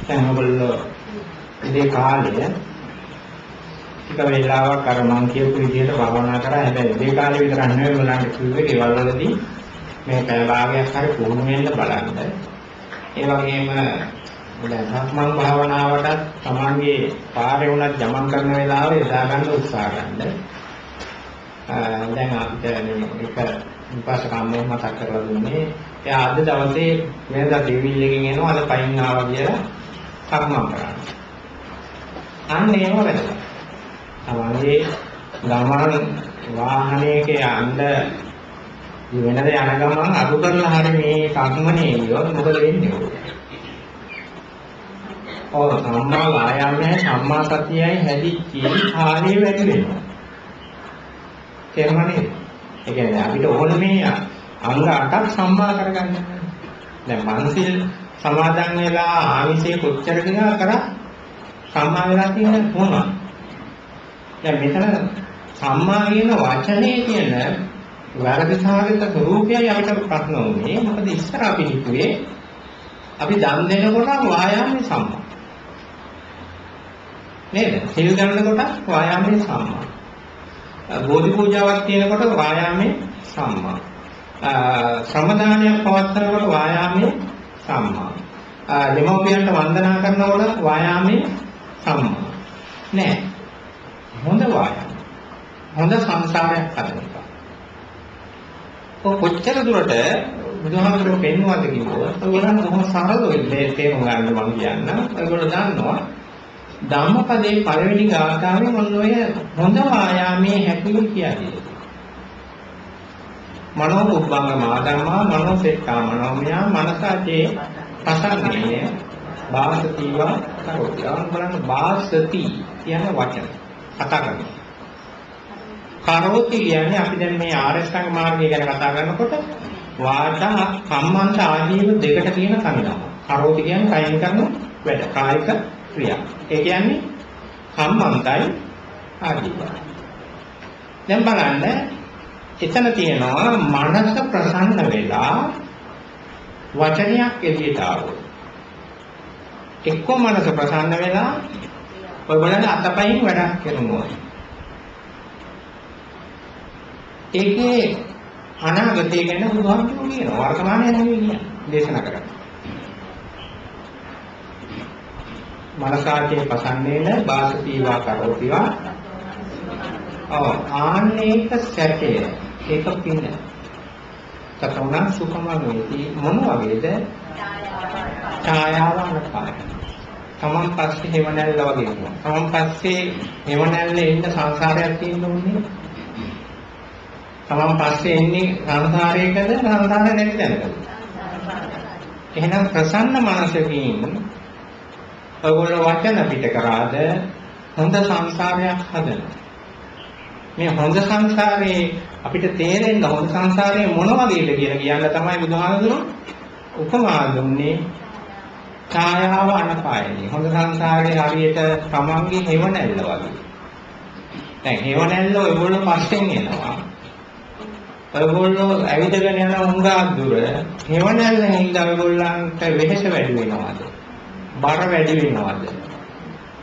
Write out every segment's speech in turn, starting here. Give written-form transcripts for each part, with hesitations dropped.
දැන් ඔයගොල්ලෝ ඉතේ කාලේ ටික වෙලාවක් අර මං කියපු විදිහට භාවනා කරා. හැබැයි ඉතේ කාලේ විතර නෙවෙයි ඔයගොල්ලන්ට කිව්වේ ගෙවල් වලදී මේ පැය භාගයක් හරි පුහුණු වෙන්න බලන්න. ඒ වගේම දැන් සක්මන් භාවනාවටත් තමන්ගේ පාරේ උනත් ගමන් කරන වෙලාවේ යොදා ගන්න උත්සාහ ගන්න. දැන් අපිට එක විපස්සකම්මේ මතක් කරලා දුන්නේ. එයා අද දවසේ වෙනදා ටීවී එකකින් එනවා අද පයින් ආවා කියලා සක්මන් කරන්න. අන්න ඒව වෙනවා. තමන්ගේ ගමන් වාහනයක යන්න වෙනද යන ගමන් අඩු කරලා හරි මේ සක්මනේ ගියොත් මොකද වෙන්නේ? සම්මා වායාමයේ සම්මා සතියයි හැදිච්චි කාර්යය වැඩි වෙනවා. තේරුණානේ? ඒ කියන්නේ අපිට ඕන මේ අංග 8ක් සම්මා කරගන්න. දැන් මනසිල් සමාදන් වෙලා ආමිෂයේ කොච්චර දිනා කරා සම්මා වෙලා තියෙන මොනවා? දැන් මෙතන සම්මා කියන වචනේ කියන වැරදි සාගත ස්වરૂපයයි අපිට ප්‍රශ්න උනේ. මොකද ඉස්සර අපි හිතුවේ අපි දන් දෙනකොට වායාමයේ සම්මා නේද? සිල් ගන්නකොට වායාමයේ සම්මා. බෝධි පූජාවක් තියෙනකොට වායාමයේ සම්මා. ශ්‍රමදානයක් පවත්වනකොට වායාමයේ සම්මා. දෙමෝපියන්ට වන්දනා කරනකොට වායාමයේ සම්මා. නෑ. හොඳ වායාම. හොඳ සංස්කාරයක් කරනවා. කොච්චර දුරට බුදුහාමුදුරුවෝ පෙන්වන්නද කිව්වොත් ඔයගොල්ලන් කොහොම සරලව තේරුම් ගන්න මම කියන්න. ඔයගොල්ලෝ දන්නවා ධම්මපදයේ පළවෙනි ගාථාවේ මොන ඔය හොඳ වායාමයේ හැකියි කියන්නේ. මනෝ උප්පංග මාධම්මා මනෝ සෙට්ටා මනෝමයා මනසාචේ පසන්නේය වාසතිවා කරෝති. බලන්න වාසති කියන වචන කතා කරනවා. කරෝති කියන්නේ අපි දැන් මේ ආරෂ්ඨාංග මාර්ගය ගැන කතා කරනකොට වාචා කම්මන්ත ආජීව දෙකට තියෙන සංගම. කරෝති කියන්නේ කයින් කරන වැඩ කායික ක්‍රියා. ඒ කියන්නේ කම්මන්තයි ආජීවයි. දැන් බලන්න එතන තියෙනවා මනස ප්‍රසන්න වෙලා වචනයක් එළියට ආවොත් එක්ක මනස ප්‍රසන්න වෙලා ඔය බලන්න අතපයින් වැඩක් කරනවා. ඒකේ අනාගතය ගැන බුදුහාමුදුරුවෝ කියනවා වර්තමානය නෙවෙයි කියන්නේ දේශනා කරන්නේ. මනසාචේ පසන්නේන වාසතිවා කරෝතිවා. ආන්නේක සැපය ඒක පින. තතෝන සුඛමනෝති මොන වගේද? ඡායාවනපාය. තමන් පස්සේ හේවණැල්ල වගේ වෙනවා. තමන් පස්සේ හේවණැල්ලේ ඉන්න සංසාරයක් තියෙන්නේ. තමන් පස්සේ එන්නේ සංසාරයකද සංසාරේ නැති තැනකද? එහෙනම් ප්‍රසන්න මනසකින් ඔයගොල්ලෝ වචන පිට කරාද හොඳ සංසාරයක් හදන්න. මේ හොඳ සංසාරේ අපිට තේරෙන්න හොඳ සංසාරේ මොන වගේද කියලා කියන්න තමයි බුදුහාමුදුරුවෝ උපමා දුන්නේ. ඡායාව අනපායනේ. හොඳ සංසාරේ හරියට තමන්ගේ හේවණැල්ල වගේ. දැන් හේවණැල්ල ඔයගොල්ලෝ පස්සෙන් එනවා. ඔයගොල්ලෝ ඇවිදගෙන යන උංගා දුර හේවණැල්ල හින්දා ඔයගොල්ලන්ට වෙහෙස වැඩි වෙනවද? බර වැඩි වෙනවද?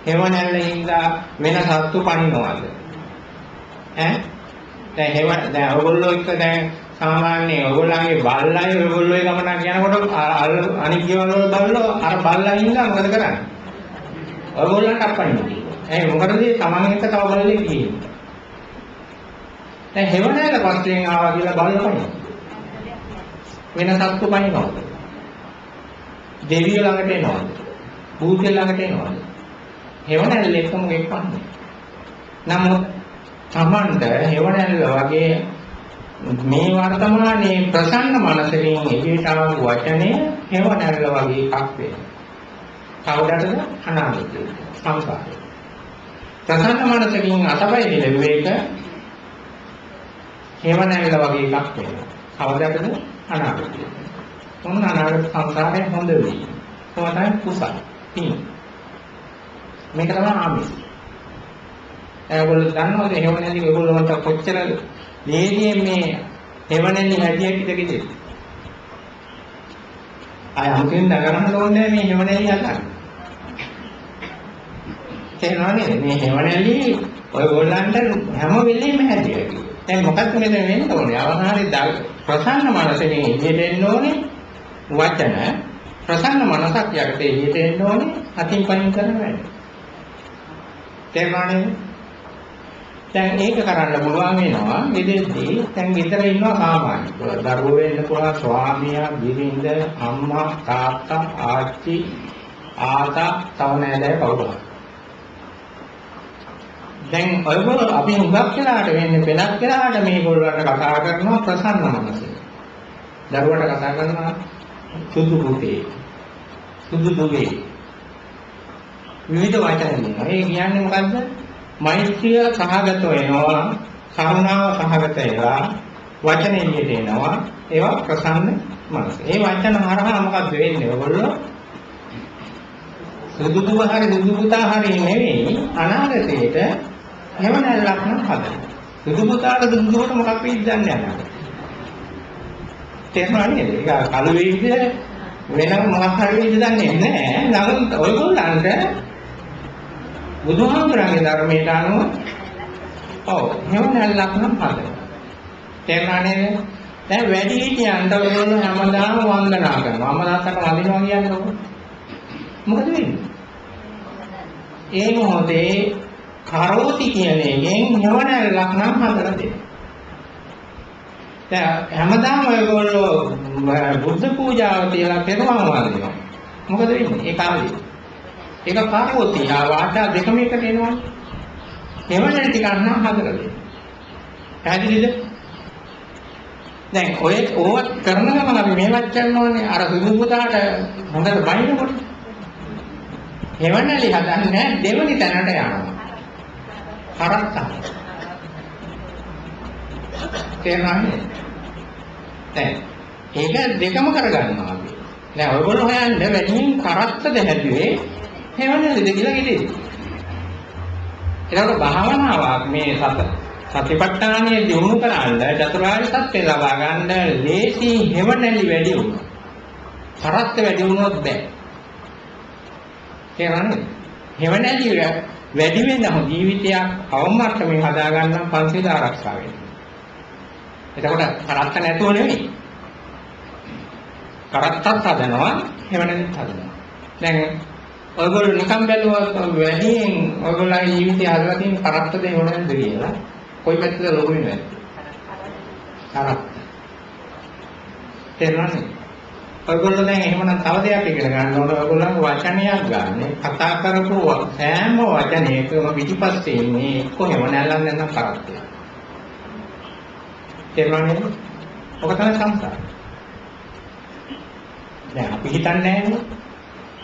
හේවණැල්ල හින්දා වෙන සත්තු පනිනවද? දැන් ඔයගොල්ලෝ එක්ක දැන් සාමාන්‍ය ඔයගොල්ලන්ගේ බල්ලයි ඔයගොල්ලෝ ගමනක් යනකොට අනිත් ගෙවල් වල බල්ලෝ අර බල්ලා හින්දා මොකද කරන්නේ? ඔයගොල්ලන්ට අප්පන්නේ. මොකටද තමන් එක්ක තව බල්ලෙක් ගියේ? දැන් හේවණැල්ල පස්සෙන් ආවා කියලා බලනවා. වෙන සත්තු පනිනවද? දෙවියෝ ළඟට එනවද? භූතය ළඟට එනවද? හේවණැල්ල එක්කම එක්කන්නේ. නමුත් තමන්ට හේවණැල්ල වගේ මේ වර්තමානයේ ප්‍රසන්න මනසකින් එළියට ආව වචනේ හේවණැල්ල වගේ එකක් වෙනවා. කවදාද අනාගතේ සංසාරේ. ප්‍රසන්න මනසකින් අතපය දෙලෙවේක හේවණැල්ල වගේ එකක් වෙනවා. කවදාද අනාගතේ. මොන අනාගත සංසාරේ හොඳ වෙයි. කොහොමද කුසල. මේක තමයි ආමිෂ. ඒගොල්ලෝ දන්නවද හේවණැලි ඒගොල්ලන්ට කොච්චර ලේසියෙන් මේ හේවණැලි හැදියට කිව්ද? අය අමුතෙන් දගරන්න ඕනේ මේ හේවණැලි හදන්න. තේරෙනවද මේ හේවණලි ඔයගොල්ලන්ට හැම වෙලෙම හැදියා. දැන් මොකක්ද මෙතන වෙන්න ඕනේ? අවසානයේ ප්‍රසන්න මනසෙන් එළියට එන්න ඕනේ වචන. ප්‍රසන්න මනසක් යටතේ එළියට එන්න ඕනේ අතින් පයින් කරන වැඩ. තේරුණානේ? දැන් ඒක කරන්න පුළුවන් වෙනවා මෙතෙන්දී දැන් විතර ඉන්නවා සාමාන්‍ය. දරුවෝ වෙන්න පුළුවන් ස්වාමියා, බිරිඳ, අම්මා, තාත්තා, ආච්චි, ආතා, තව නෑදෑයෝ කවුරු හරි. දැන් ඔයගොල්ලෝ අපි හුඟක් වෙලාට වෙන්නේ වෙනත් වෙලාවට මේගොල්ලන්ට කතා කරනවා ප්‍රසන්න මනසෙන්. දරුවට කතා කරනවා සුදු පුතේ, සුදු දුවේ. විවිධ වචන දෙනවා. ඒ කියන්නේ මොකද්ද? මෛත්‍රිය සහගත වෙනවා, කරුණාව සහගත වෙනවා, වචන එළියට එනවා. ඒවා ප්‍රසන්න මනස. ඒ වචන හරහා මොකද්ද වෙන්නේ? ඔයගොල්ලෝ සුදු දුව හරි සුදු පුතා හරි නෙවෙයි අනාගතයේට එහෙම නැල්ලක් නම් හදන්න. සුදු පුතාට සුදු දුවට මොකක් වෙයිද දන්නේ නැහැ. තේරුණා නේද? ඒක කළු වෙයිද වෙන මොකක් හරි වෙයිද දන්නේ නැහැ. නමුත් ඔයගොල්ලන්ට බුදුහාමුදුරන්ගේ ධර්මයට අනුව ඔව් එහෙම නැල්ලක් නම් හදන්න. තේරුණා නේද? දැන් වැඩි හිටියන්ට ඔයගොල්ලෝ හැමදාම වන්දනා කරනවා. අම්මලාට වඳිනවා කියන්නේ මොකද වෙන්නේ? ඒ මොහොතේ කරෝති කියන එකෙන් යවනලක් නම් හදලා දෙන්න. දැන් හැමදාම ඔයගොල්ලෝ බුද්ධ පූජාව තියලා පෙරවම වදිනවා. මොකද වෙන්නේ? ඒ කාලේ. ඒක කරෝති වාචා දෙකම එකට එනවා. එවනල් ටිකක් නම් හදලා දෙන්න. පැහැදිලිද? දැන් ඔය ඕවත් කරන ගමන් අපි මේවත් කරනවානේ අර සුදු පුතාට හොඳට බයිනකොට. එවනලි හදන්නේ දෙවනි තැනට යනවා. කරත්තා. තේරුණානේ? දැන් ඒක දෙකම කරගන්නවා අපි. දැන් ඔයගොල්ලෝ හොයන්නේ වැඩියෙන් කරත්තද හැදුවේ එවනලිද කියලා කිව්වේ. ඒකට භාවනාවක් මේ සතිපට්ඨානයේ දිනු කරන්න චතුරාර්ය සත්‍ය ලබා ගන්න ලේසි එවනලි වැඩි වුණා. කරත්ත වැඩි වුණොත් බෑ. තේරෙනවද? එවනලි වැඩි වෙනම ජීවිතයක් අවමර්ථමේ හදා ගන්න පංචේද ආරක්ෂා වෙනවා. එතකොට කරත්ත නැතුව නෙවෙයි. කරත්තත් හදනවා, එවනලිත් හදනවා. දැන් ඔයගොල්ලෝ නිකම් බැලුවොත් වැඩියෙන් ඔයගොල්ලන්ගේ ජීවිතය හදලා තියෙන කරත්තද එවනලිද කියලා කොයි පැත්තද ලොකු වෙන්නේ? කරත්ත. තේරුණාද? ඔයගොල්ලෝ දැන් එහෙමනම් තව දෙයක් ඉගෙන ගන්න ඕන. ඔයගොල්ලන්ගේ වචනයක් ගන්න. කතා කරපු සෑම වචනයකම පිටිපස්සේ ඉන්නේ කොහෙම නැල්ලක් නැත්නම් කරත්තය. තේරුණාද? ඔක තමයි සංසාරය. දැන් අපි හිතන්නේ නැහැ.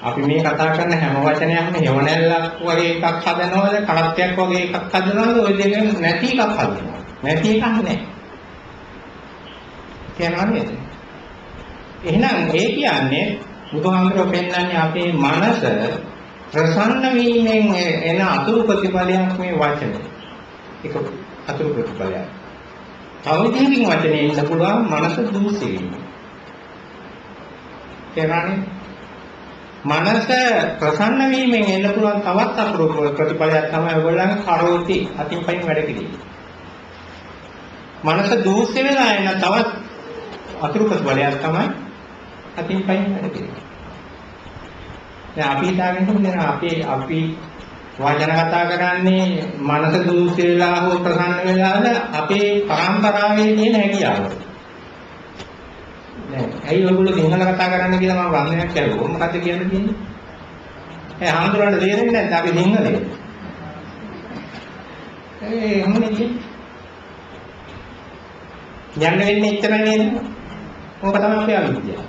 අපි මේ කතා කරන හැම වචනයක්ම හෙවණැල්ලක් වගේ එකක් හදනවද කරත්තයක් වගේ එකක් හදනවද ඔය දෙක නැති එකක් හදනවා. නැති එකක් නැහැ. තේරුණාද? එහෙනම් ඒ කියන්නේ බුදුහාමුදුරුවෝ පෙන්නන්නේ අපේ මනස ප්‍රසන්න වීමෙන් එන අතුරු ප්‍රතිඵලයක් මේ වචන. ඒක අතුරු ප්‍රතිඵලයක්. තව දෙයකින් වචනේ ඉන්න පුළුවන් මනස දුස්සී වීම. තේරුණානේ? මනස ප්‍රසන්න වීමෙන් එන්න පුළුවන් තවත් අතුරු ප්‍රතිඵලයක් තමයි ඔයගොල්ලන්ගේ කරෝති අතින් පයින් වැඩ කිරීම. මනස දුස්සි වෙලා එන තවත් අතුරු ප්‍රතිඵලයක් තමයි අතින් පයින් වැඩ කිරීම. දැන් අපි හිතාගෙන ඉන්නේ අපි වචන කතා කරන්නේ මනස දුස්සි වෙලා හෝ ප්‍රසන්න වෙලාද අපේ පරම්පරාවේ තියෙන හැකියාව. දැන් ඇයි ඔයගොල්ලෝ සිංහල කතා කරන්න කියලා මම වන්දනයක් කරුවා. මොකද්ද කියන්නේ? හාමුදුරන්ට තේරෙන්නේ නැද්ද අපි සිංහලේ? මොන්නේ කියන්නේ? යන්න වෙන්නේ එච්චර නේද? ඕක තමයි අපේ අවිද්‍යාව.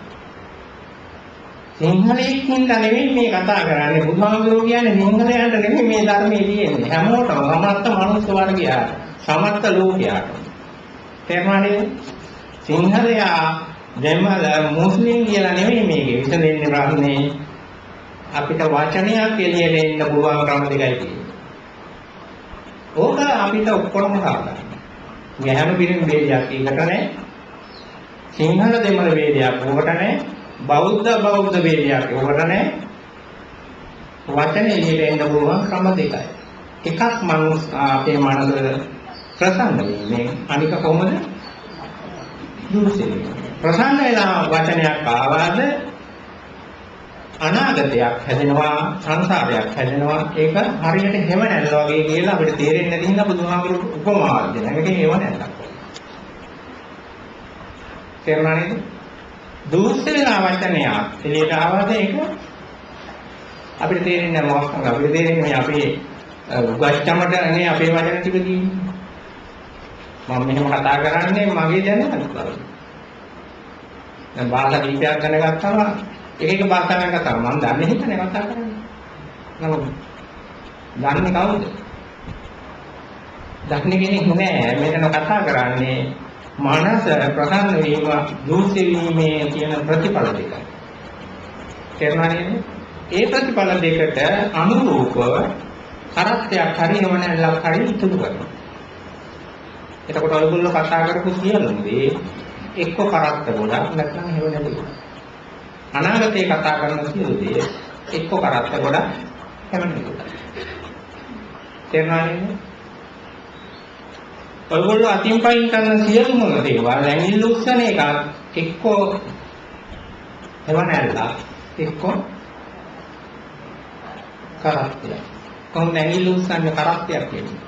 සිංහලෙකින් නෙවෙයි මේ කතා කරන්නේ. බුදුහාමුදුරුවෝ කියන්නේ සිංහලයන්ට නෙවෙයි මේ ධර්මයේ තියෙන්නේ. හැමෝටම සමස්ත මනුස්ස වර්ගයාට, සමස්ත ලෝකයාට. තේරුණානේ? සිංහලයා දෙමළ මුස්ලිම් කියලා නෙවෙයි මේකේ විසඳෙන්නේ ප්‍රශ්නේ. අපිට වචනයක් එළියට එන්න පුළුවන් ක්‍රම දෙකයි තියෙන්නේ. ඕක අපිට ඔක්කොම හදාගන්න. ගැහැණු පිරිමි ભેදයක් ඒකට නැහැ. සිංහල දෙමළ ભેදයක් ඕකට නැහැ. බෞද්ධ ભેදයක් ඕකට නැහැ. වචනේ එළියට එන්න පුළුවන් ක්‍රම දෙකයි. එකක් අපේ මනස ප්‍රසන්න වෙන්නේ අනික කොහොමද? දුස්සෙ. ප්‍රසන්න වෙලා වචනයක් ආවාද අනාගතයක් හැදෙනවා සංසාරයක් හැදෙනවා ඒක හරියට හැම නැල්ල වගේ කියලා අපිට තේරෙන්නේ නැති හින්දා බුදුහාමුදුරු උපමාවක් දෙනවා. ඒකේ හේව නැල්ලක්. තේරුණා නේද? දුස්සෙලා වචනයක් එළියට ආවාද ඒක අපිට තේරෙන්නේ නැහැ මොකක්ද අපිට තේරෙන්නේ මේ අපේ උගච්චමට නේ අපේ වචන ටික කියන්නේ. මම මෙහෙම කතා කරන්නේ මගේ දැනුමත් බව. දැන් භාෂා කීපයක් දැනගත්තාම එක භාෂාවෙන් කතා කරනවා. මම දන්නේ හිතන්නේ කතා කරන්නේ. නමුත් දන්නේ කවුද? දන්නේ කෙනෙක් නෑ. මෙතන කතා කරන්නේ මනස ප්‍රසන්න වීම, දුස්සෙ වීමේ කියන ප්‍රතිඵල දෙකයි. තේරුණා නේද? ඒ ප්‍රතිඵල දෙකට අනුරූපව කරත්තයක් හරි එවනැල්ලක් හරි ඉතුරු කරනවා. එතකොට ඔයගොල්ලෝ කතා කරපු සියලුම දේ එක්ක කරත්ත ගොඩක් නැත්නම් එවනැල්ල. අනාගතේ කතා කරන සියලු දේ එක්ක කරත්ත ගොඩක් එවනැල්ල. තේරුණා නේද? ඔයගොල්ලෝ අතින් පයින් කරන සියලුම දේවල් ඇඟිල්ල උස්සන එක එක්ක එවනැල්ල එක්ක කරත්තය. කොහොමද ඇඟිල්ල උස්සන්නේ කරත්තයක් කියන්නේ?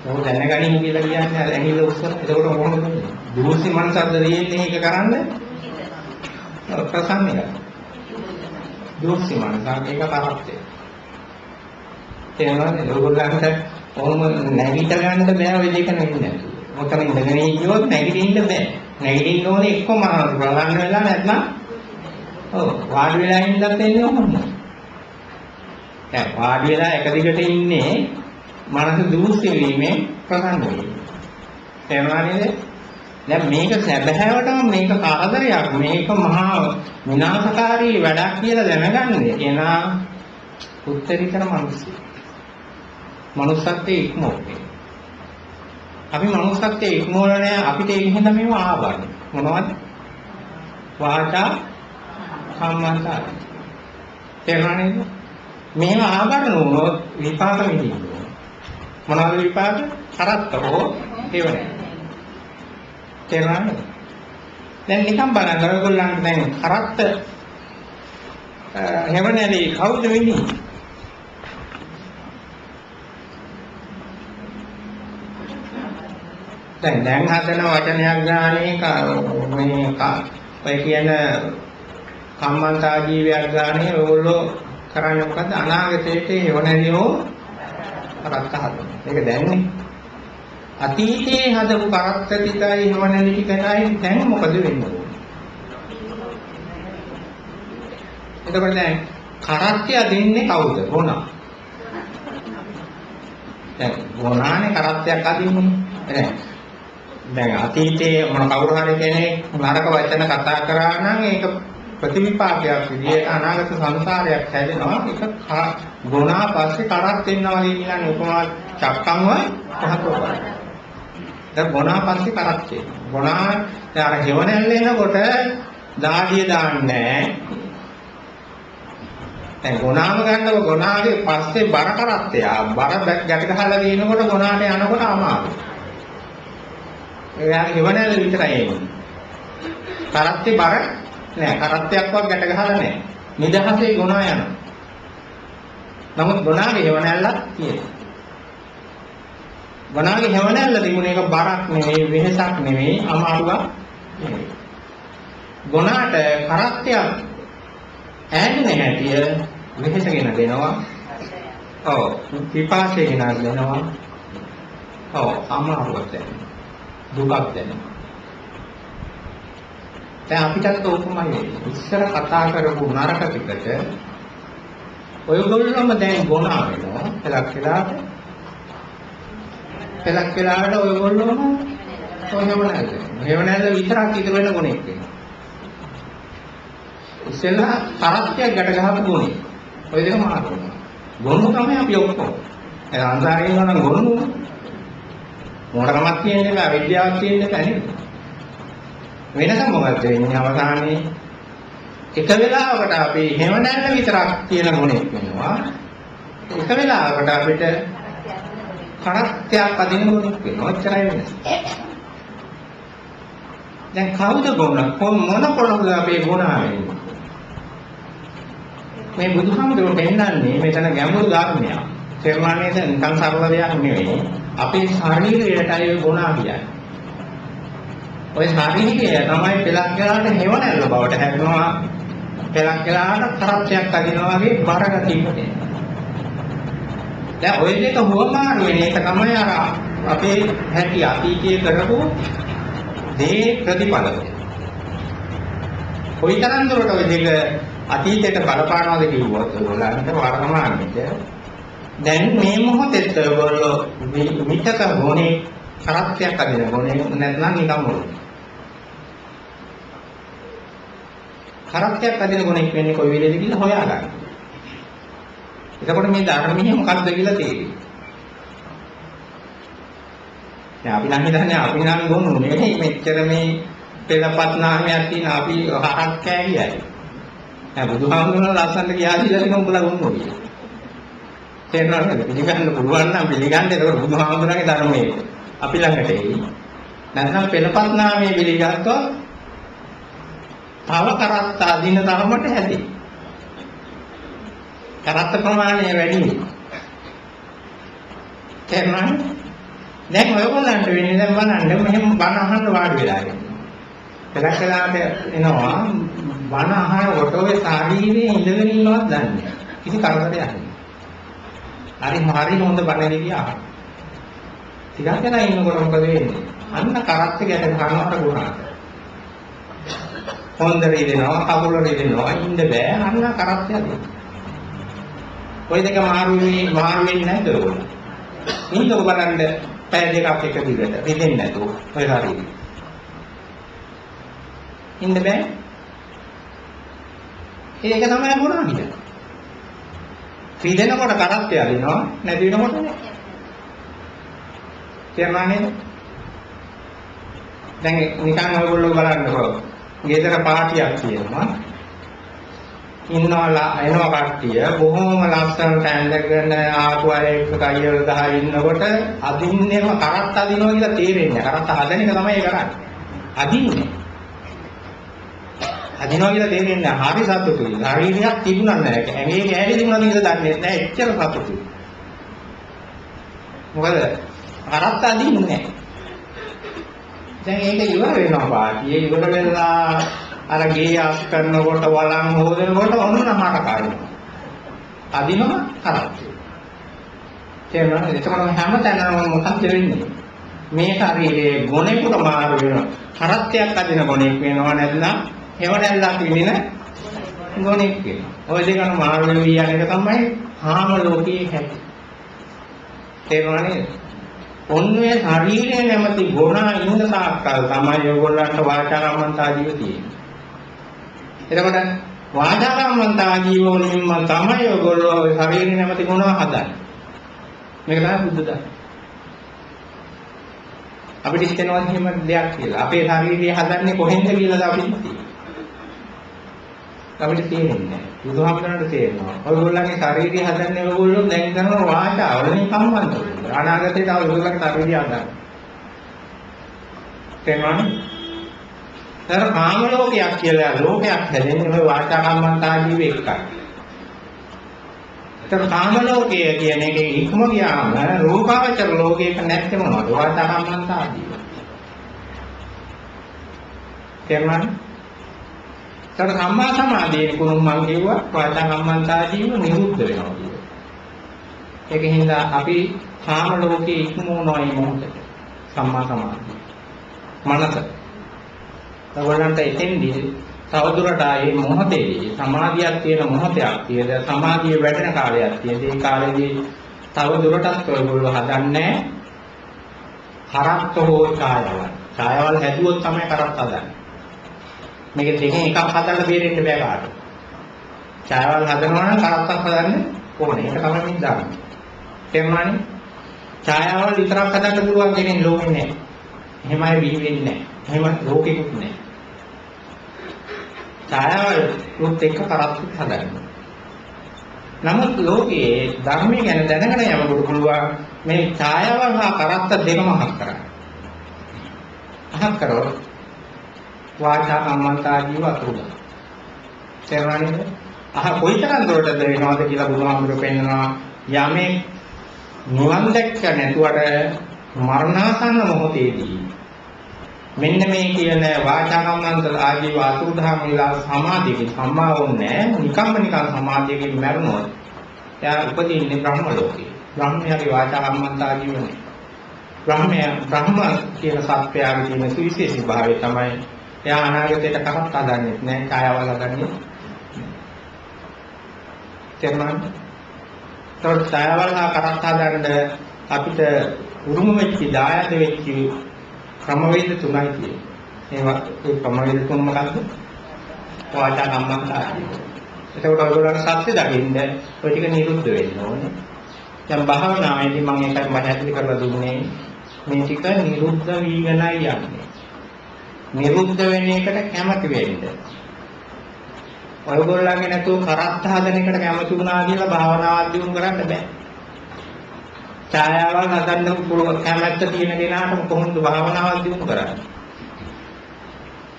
ඔව් දැනගනිමු කියලා කියන්නේ ඇඟිල්ල උස්සන. එතකොට කොහොමද වෙන්නේ? දුරුසි මනසක්ද දෙන්නේ ඒක කරන්න? ප්‍රසන්න එක. දුරුසි මනසක් ඒක කරත්තය. තේරුණාද? ඔයගොල්ලන්ට කොහොම නැගිට ගන්න බෑ ඔය දෙක නෙවෙන්නේ. මොකද ඉඳගෙන ඉන්නොත් නැගිටින්න බෑ. නැගිටින්න ඕනේ එක්කම ප්‍රසන්න වෙලා නැත්නම් ඔව් වාඩි වෙලා ඉන්නත් එන්නේ කොහොමද? දැන් වාඩි වෙලා එක දිගට ඉන්නේ මනස දුස්සෙ වීමෙන් ප්‍රසන්න වෙන්නේ. තේරුණා නේද? දැන් මේක සැබෑවටම මේක කරදරයක් මේක මහා විනාශකාරී වැඩක් කියලා දැනගන්නේ එනා උත්තරීතර මිනිස්සු. මනුස්සත්වයේ ඉක්මවන්නේ. අපි මනුස්සත්වයේ ඉක්මවල නැහැ අපිට ඒක හින්දා මේව ආවරණ. මොනවද? වාචා කම්මන්තා. තේරුණා නේද? මේව ආවරණ වුණොත් විපාක විඳින්න. මොනවද විපාක? කරත්ත හෝ හේවණේ. තේරුණා නේද? දැන් නිකන් බලන්න ඔයගොල්ලන්ට දැන් කරත්ත හේවණේදී කවුද වෙන්නේ? දැන් හදන වචනයක් ගානේ මේ ඔය කියන කම්මන්තා ජීවයක් ගානේ ඔයගොල්ලෝ කරන්නේ මොකද්ද? අනාගතයේ හේවණේදී කරත්ත හදනවා. ඒක දැන්නේ. අතීතයේ හදපු කරත්ත ටිකයි හේවණේදී ටිකයි දැන් මොකද වෙන්නේ? එතකොට දැන් කරත්තය දෙන්නේ කවුද? ගොනා. දැන් ගොනානේ කරත්තයක් අදින්නේ. දැන් අතීතයේ මොන කවුරු හරි කෙනෙක් නරක වචන කතා කරා නම් ඒක ප්‍රතිවිපාකයක් විදියට අනාගත සංසාරයක් හැදෙනවා. ඒක ගුණා පස්සේ කරක් දෙනවා වගේ කියන්නේ උපමා චක්කම්ව පහතෝවා. දැන් ගුණා පස්සේ කරක් දෙනවා. ගුණා දැන් අර හෙවණැල්ල එනකොට දාඩිය දාන්නේ දැන් ගුණාම ගන්නව ගුණාගේ පස්සේ බර කරත්තය. බර ගැට ගහලා දිනනකොට ගුණාට යනකොට අමාරුයි. එයාගේ හෙවණැල්ල විතරයි එන්නේ. කරත්තේ බර නෑ. කරත්තයක්වත් ගැට ගහලා නෑ. නිදහසේ ගුණා යනවා. නමුත් ගුණාගේ හෙවණැල්ලක් තියෙනවා. ගුණාගේ හෙවණැල්ල තිබුණ එක බරක් නෙවෙයි, වෙහසක් නෙවෙයි, අමාරුවක් නෙවෙයි. ගුණාට කරත්තයක් ඈන්නේ නැතිය වෙහසගෙන දෙනවා. ඔව් පිපාසයෙන් දෙනවා. ඔව් අමාරුවක් දැනෙනවා. දුකක් දැනෙනවා. දැන් අපිටත් ඕකමයි ඉස්සර කතා කරපු නරක ටිකට ඔයගොල්ලෝම දැන් ගොනා වෙනවා. පළක් වෙලාවට ඔයගොල්ලෝම හේවණැල්ල විතරක් ඉතුරු වෙන ගුණෙක් වෙනවා. ඉස්සෙල්ලා කරත්තයක් ගැට ගහපු ගුණේ. ඔය දෙක මාරු වෙනවා. ගොනු තමයි අපි ඔක්කොම. ඒ අන්තරේ නම් ගොනු මොනකමක් කියන්නේ නැහැ, විද්‍යාවක් කියන්නේ නැහැ නේද? වෙනස මොකක්ද වෙන්නේ අවසානයේ? එක වෙලාවකට අපි හැමදැන්න විතරක් කියන ගුණයක් වෙනවා. එක වෙලාවකට අපිට කරත්තයක් අදින ගුණයක් වෙනවා. එච්චරයි වෙන්නේ. දැන් කවුද ගුණ මොන කොළඹද අපේ ගුණ ආවෙන්නේ? මේ බුදුහාමුදුරුවෝ පෙන්නන්නේ මෙතන ගැඹුරු ධර්මයක්. තේරුණානේද? නිකන් සරල දෙයක් නෙවෙයි. අපේ ශරීරයටයි ගුණ කියන්නේ. ඔය ශරීරය තමයි පෙලක් ගලාට හෙවණැල්ල බවට හැදෙනවා. පෙලක් ගලාට කරත්තයක් අදිනවා වගේ බරගතියකට. දැන් ඔය දෙක හොමාරු වෙන එක තමයි අර අපේ හැටි අතීතයේ කරපු දේ ප්‍රතිඵලය. කොයිතරම් දුරට ඔය දෙක අතීතයට බලපානවාද කිව්වොත් ඔයගොල්ලන්ට වර්තමානෙට දැන් මේ මොහොතේත් ඔයගොල්ලෝ විතක ගුණේ කරත්තයක් අදින ගුණේ නැත්නම් නිකම් මොකද? කරත්තයක් අදින ගුණෙක් වෙන්නේ කොයි වෙලේද කියලා හොයාගන්න. එතකොට මේ ධර්මයේ මොකක්ද කියලා තේරෙයි. දැන් අපි නම් හිතන්නේ අපි නම් ගොනු නෙවෙයි මෙච්චර මේ පෙළපත් නාමයක් තියෙන අපි හරක් කෑගියයි. දැන් බුදුහාමුදුරුවෝ ලස්සනට කියා දීලා තියෙන උඹලා ගොනු කියලා. තේරෙනවද? පිළිගන්න පුළුවන් නම් පිළිගන්න. ඒක බුදුහාමුදුරන්ගේ ධර්මයේ අපි ළඟට එයි. නැත්නම් පෙළපත් නාමයේ පිළිගත්තොත් තව කරත්ත අදින තරමට හැදේ. කරත්ත ප්‍රමාණය වැඩි වෙනවා. තේරුණාද? දැන් ඔයගොල්ලන්ට වෙන්නේ දැන් බලන්න මෙහෙම බණ අහන්න වාඩි වෙලා ඉන්නේ. පෙරකලාට එනවා බණ අහනකොට ඔය ශාරීරියේ ඉඳගෙන ඉන්නවත් දන්නේ නැහැ. කිසි කරදරයක් නැහැ. හරි හොඳ බණ එළියා. ටිකක් වෙලා ඉන්නකොට මොකද වෙන්නේ? අන්න කරත්ත ගැට ගන්නවට ගුණා. හොඳ රිදෙනවා, කකුල රිදෙනවා, ඉන්න බෑ. අන්න කරත්තය දෙන්න. ඔය දෙක මාරු වෙන්නේ නැද්ද ඔයගොල්ලෝ? ඉන්නකො බලන්න පැය දෙකක් එක දිගට රිදෙන්නේ නැතුව ඔය ශරීරය. ඉන්න බෑ. ඒක තමයි ගුණා කියන්නේ. රිදෙනකොට කරත්තය අදිනවා, නැති වෙනකොට නෑ. තේරුණානේ? දැන් නිකන් ඔයගොල්ලෝ බලන්නකො. ගෙදර පාටියක් තියෙනවා. එනවා කට්ටිය බොහොම ලස්සනට ඇඳගෙන ආපු අය එක්ක කයිවල ගහ ඉන්නකොට අදින්නේම කරත් අදිනවා කියලා තේරෙන්නේ. කරත් හදන එක තමයි කරන්නේ. අදින්නේ. අදිනවා කියලා තේරෙන්නේ හරි සතුටුයි. ශරීරයක් තිබුණා නැහැ. ඇඟේ කෑලි තිබුණාද කියලා දන්නේ නැහැ. එච්චර සතුටුයි. මොකද කරත් අදින්නේ නැහැ. දැන් ඒක ඉවර වෙනවා පාටියේ ඉවර වෙලා අර ගේ ආස් කරනකොට වළං හොදනකොට ඔන්නමහට කාරිනවා. අදිනම කරත්. තේරුණාද? එතකොට හැමතැනම මොකක්ද වෙන්නේ? මේ ශරීරයේ ගුණෙකට මාරු වෙනවා. කරත්තයක් අදින ගුණෙක් වෙනවා නැත්නම් හෙවණැල්ලක් විදින ගුණෙක් වෙනවා. ඔය දෙකම මාරු වෙවි යන එක තමයි කාම ලෝකයේ හැටි. තේරුණාද? ඔන්නේ ශරීරයේ නැමැති ගුණ ඉන්න තාක්කල් තමයි ඔයගොල්ලන්ට වාචා කම්මන්තා ජීව තියෙන්නේ. එතකොට වාචා කම්මන්තා ජීව වලින්ම තමයි ඔයගොල්ලෝ ශරීරයේ නැමැති ගුණ හදන්නේ. මේක තමයි බුද්ධ ධර්ම. අපිට හිතෙනවා එහෙම දෙයක් කියලා. අපේ ශරීරය හදන්නේ කොහෙන්ද කියලාද අපිට හිතෙන්නේ. අපිට තේරෙන්නේ නැහැ. බුදුහාමුදුරන්ට තේරෙනවා. ඔයගොල්ලන්ගේ ශරීරය හදන්නේ ඔයගොල්ලෝ දැන් කරන වාචා වලින් සම්බන්ධ වෙනවා. අනාගතේ තව ඔයගොල්ලන්ගේ ශරීරය හදන්න. තේරුණාද? තර කාම ලෝකයක් කියලා ලෝකයක් හැදෙන්නේ ඔය වාචා කම්මන්තා ජීව එකයි. තර කාම ලෝකය කියන එකේ ඉක්ම ගියාම රූපාවචර ලෝකයක නැත්නම් මොනවද? වාචා කම්මන්තා ජීව. තේරුණාද? තර සම්මා සමාධියේ කුරුම් මං කියුවා වාචා කම්මන්තා ජීව නිරුද්ධ වෙනවා කියලා. ඒකින්ද අපි කාම ලෝකයේ ඉක්මවනවා මේ මොහොතේ. සම්මා සමාධිය. මනස. ඔයගොල්ලන්ට එතෙන්දී තවදුරට ආයේ මොහොතේදී සමාධියක් තියෙන මොහොතයක් තියෙද සමාධිය වැඩෙන කාලයක් තියෙද ඒ කාලෙදී තවදුරටත් ඔයගොල්ලෝ හදන්නේ කරත්ත හෝ ඡායාවල්. ඡායාවල් හැදුවොත් තමයි කරත්ත හදන්නේ. මේක දෙකෙන් එකක් හදන්න බේරෙන්න බෑ කාටවත්. ඡායාවල් හදනවා නම් කරත්තක් හදන්න ඕනේ. ඒක තමයි මේ ධර්ම. තේරුණානේ? ඡායාවල් විතරක් හදන්න පුළුවන් කෙනෙක් ලෝකේ නැහැ. එහෙමයි බිහි වෙන්නේ නැහැ. එහෙම ලෝකෙකුත් නැහැ. ඡායාවලුත් එක්ක කරත්තත් හදන්නේ. නමුත් ලෝකයේ ධර්මය ගැන දැනගෙන යනකොට පුළුවන් මේ ඡායාවල් හා කරත්ත දෙකම අහක් කරන්න. අහක් කරොත් වාචා කම්මන්තා ජීව අතුරුද. තේරුණාද? කොයිතරම් දුරට දෙනවද කියලා බුදුහාමුදුරුවෝ පෙන්නනවා. යමේ නිවන් දැක්ක නැතුවට මරණාසන්න මොහොතේදී මෙන්න මේ කියන වාචා කම්මන්ත ආජීව අතුරුදහන් වෙලා සමාධියකින් සම්මා වුන්නේ නිකම්ම සමාධියකින් මැරුණොත් එයා උපදින්නේ බ්‍රහ්ම ලෝකේ. බ්‍රහ්මයාගේ වාචා කම්මන්ත ආජීවනේ. බ්‍රහ්ම කියන සත්‍යයේ තියෙන සුවිශේෂී භාවය තමයි එයා අනාගතයට කරත් හදන්නේ නැහැ, ඡායාවල් හදන්නේ. තේරුණාද? ඒත් ඡායාවල් හා කරත් හදන්න අපිට උරුම වෙච්ච දායක වෙච්ච ක්‍රමවේද තුනයි තියෙන්නේ. ඒවා ඒ ක්‍රමවේද තුන මොකක්ද? වාචා කම්මන්ත ආජීව. ඒකට ඔයගොල්ලන්ට සත්‍ය දකින්න ඔය ටික නිරුද්ධ වෙන්න ඕනේ. දැන් භාවනාවේදී මම ඒකත් පැහැදිලි කරලා දුන්නේ මේ ටික නිරුද්ධ වීගෙනයි යන්නේ. නිරුද්ධ වෙන එකට කැමති වෙන්න. ඔයගොල්ලන්ගේ නැතුව කරත්ත හදන එකට කැමති වුණා කියලා භාවනාවක් දියුණු කරන්න බෑ. ඡායාවල් හදන්න පුළුවන් කැමැත්ත තියෙන කෙනාට කොහොමද භාවනාවක් දියුණු කරන්නේ?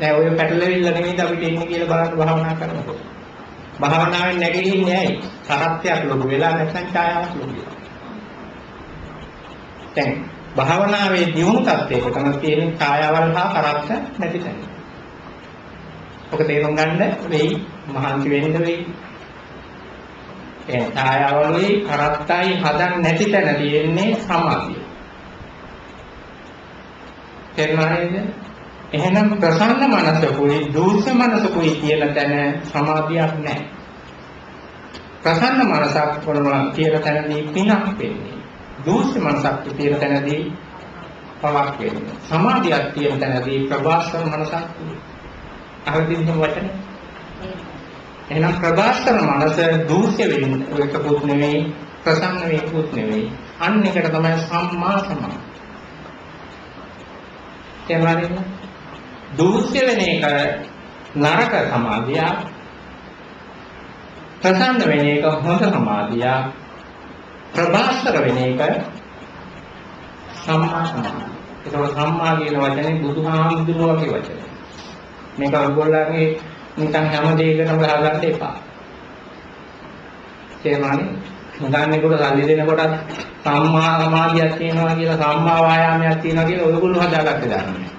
දැන් ඔය පැටලෙවිල්ල නෙමෙයිද අපිට එන්නේ කියලා බලන්න භාවනා කරනකොට. භාවනාවෙන් නැගෙන්නේ ඇයි? කරත්තයක් ලොකු වෙලා නැත්නම් ඡායාවක් ලොකු වෙලා. දැන් භාවනාවේ දියුණු තත්ත්වයක තමයි තියෙන ඡායාවල් හා කරත්ත නැති තැන. ඔක තේරුම් ගන්න වෙයි, මහන්සි වෙන්න වෙයි. ඒ ඡායාවලුයි කරත්තයි හදන්න නැති තැන තියෙන්නේ සමාධිය. තේරුණාද? එහෙනම් ප්‍රසන්න මනසකුයි දූෂ්‍ය මනසකුයි කියන තැන සමාධියක් නැහැ. ප්‍රසන්න මනසක් වුණා කියන තැනදී පිනක් වෙන්නේ. දූෂ්‍ය මනසක් තියෙන තැනදී පවක් වෙන්නේ. සමාධියක් තියෙන තැනදී ප්‍රභාස්වර මනසක් වෙන්නේ. අහදින්න වචන. එහෙනම් ප්‍රභාස්වර මනස දූෂ්‍ය වෙන්නේ ඒකකුත් නෙවෙයි, ප්‍රසන්න වේකුත් නෙවෙයි. අන්න එකට තමයි සම්මා සමාධි. තේරුණාද? දූෂ්‍ය වෙන එක නරක සමාධිය, ප්‍රසන්න වෙන එක හොඳ සමාධිය, ප්‍රභාස්වර වෙන එක සම්මා සමාධිය. ඒක සම්මා කියන වචනේ බුදුහාමුදුරුවෝගේ වචනේ. මේක ඔයගොල්ලන්ගේ නිකන් හැම දෙයකටම ගහගන්න එපා. තේරුණානේ? මුදාන්නේකොට සල්ලි දෙනකොට සම්මා සමාධියක් තියෙනවා කියලා, සම්මා වායාමයක් තියෙනවා කියලා ඔයගොල්ලෝ හදාගත්තේ දාන්නේ.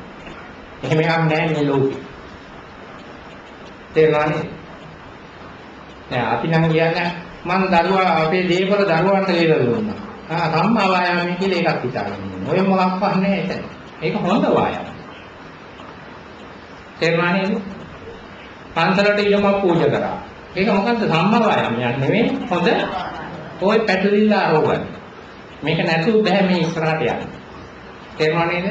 එහෙම එකක් නැහැ මේ ලෝකේ. තේරුණානේ? දැන් අපි නම් කියන්නේ මං දරුවා අපේ දේපල දරුවන්ට දීලා දුන්නා. සම්මා වායාමයේ කියලා එකක් හිතාගෙන ඉන්නවා. ඔය මොකක්වත් නැහැ එතන. ඒක හොඳ වායාම. තේරුණානේ? පන්සලට ඉයම පූජා කරා. ඒක මොකද්ද? සම්මා වායාමයක් නෙවෙයි. හොඳ ඔය පැටලිල්ල ආරෝගන. මේක නැතුව බෑ මේ ඉස්සරහට යන්න. තේරුණා නේද?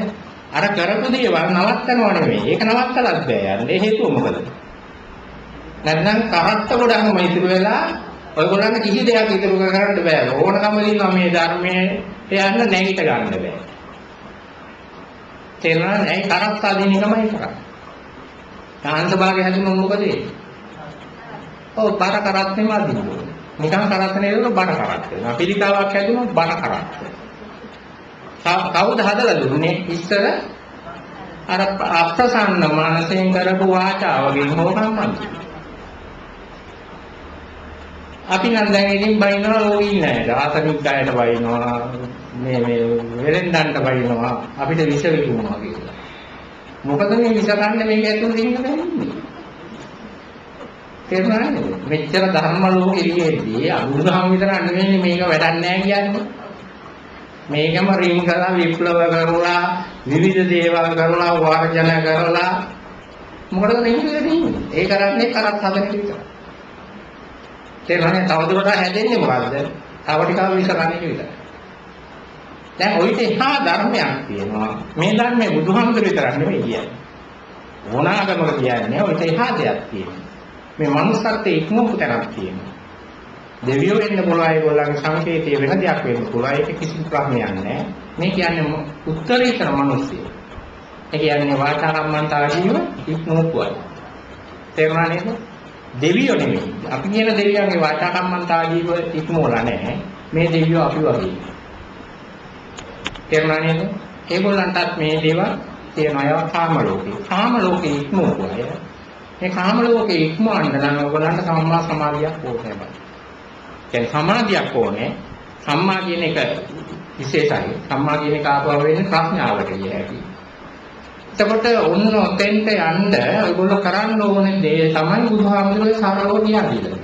අර කරපු දේවල් නවත්තනව නෙවෙයි. ඒක නවත්තලත් බෑ යන්න. ඒ හේතුව මොකද? නැත්නම් කරත්ත ගොඩක්ම ඉතුරු වෙලා ඔයගොල්ලන්ට කිසි දෙයක් ඉතුරු කරන්න බෑ. ඕනකම දිනවා මේ ධර්මයේ යන්න නැගිට ගන්න බෑ. තේරුණා නේද? ඒ කරත්ත අදින එකමයි කරන්නේ. කාන්ත භාගය හැදුනොත් මොකද වෙන්නේ? ඔව් බර කරත්තෙම අදිනවා. නිකන් කරත්ත නේද බර කරත්ත. පිළිකාවක් හැදුනොත් බර කරත්ත. කවුද හදලා දුන්නේ? ඉස්සර අර අප්‍රසන්න මානසයෙන් කරපු වාචාවකින් හොකම්මන්. අපි නම් දැන් ඉතින් බයිනවා රෝගී නෑ. ආසනික් ගායට බයිනවා. මේ වෙලෙන්දන්ට බයිනවා. අපිට විෂ විකුණනවා කියලා. මොකද මේ විෂ ගන්න මේක ඇතුළේ දෙන්න බැන්නේ. තේරුණාද? මෙච්චර ධර්ම ලෝකෙදී අනුගහම විතර නෙවෙයි මේක වැඩක් නෑ කියන්නේ. මේකම රින් කරලා විප්ලව කරලා විවිධ දේවල් කරලා වර්ජන කරලා මොකටද මේ කියන්නේ? ඒ කරන්නේ කරත් හදන විතර. තේරුණානේ? තවදුරටත් හැදෙන්නේ මොකද්ද? තව ටිකක් විෂ ගන්න විතරයි. දැන් ඔයිට එහා ධර්මයක් තියෙනවා. මේ ධර්මයේ බුදුහාමුදුර විතරක් නෙවෙයි කියන්නේ. ඕනාගමක කියන්නේ ඔයිට එහා දෙයක් තියෙනවා. මේ මනුස්සත්වයේ ඉක්මවපු තැනක් තියෙනවා. දෙවියෝ වෙන්න පුළුවන් ඒගොල්ලන්ගේ සංකේතය වෙන දෙයක් වෙන්න පුළුවන්. ඒක කිසිම ප්‍රශ්නයක් නැහැ. මේ කියන්නේ උත්තරීතර මිනිස්සු. ඒ කියන්නේ වාචාරම්මන්ත ආජීව ඉක්මවපුවා. තේරුණා නේද? දෙවියෝ නෙමෙයි. අපි කියන දෙවියන්ගේ වාචා කම්මන්තාජීව ඉක්මවලා නැහැ. මේ දෙවියෝ අපි වගේ. තේරුණා නේද? ඒගොල්ලන්ටත් මේ දේවල් තියෙනවා. ඒවා කාම ලෝකේ. කාම ලෝකේ ඉක්මවුවා අය. මේ කාම ලෝකේ ඉක්මවන්න නම් ඔයගොල්ලන්ට සම්මා සමාධියක් ඕනේ බෑ. දැන් සමාධියක් ඕනේ. සම්මා කියන එක විශේෂයි. සම්මා කියන එක ආපුවා වෙන්නේ ප්‍රඥාවට කියයි. එතකොට ඔන්න ඔතෙන්ට යන්න ඔයගොල්ලෝ කරන්න ඕනේ දේ තමයි බුදුහාමුදුරුවෝ සරලව කියන්නේ.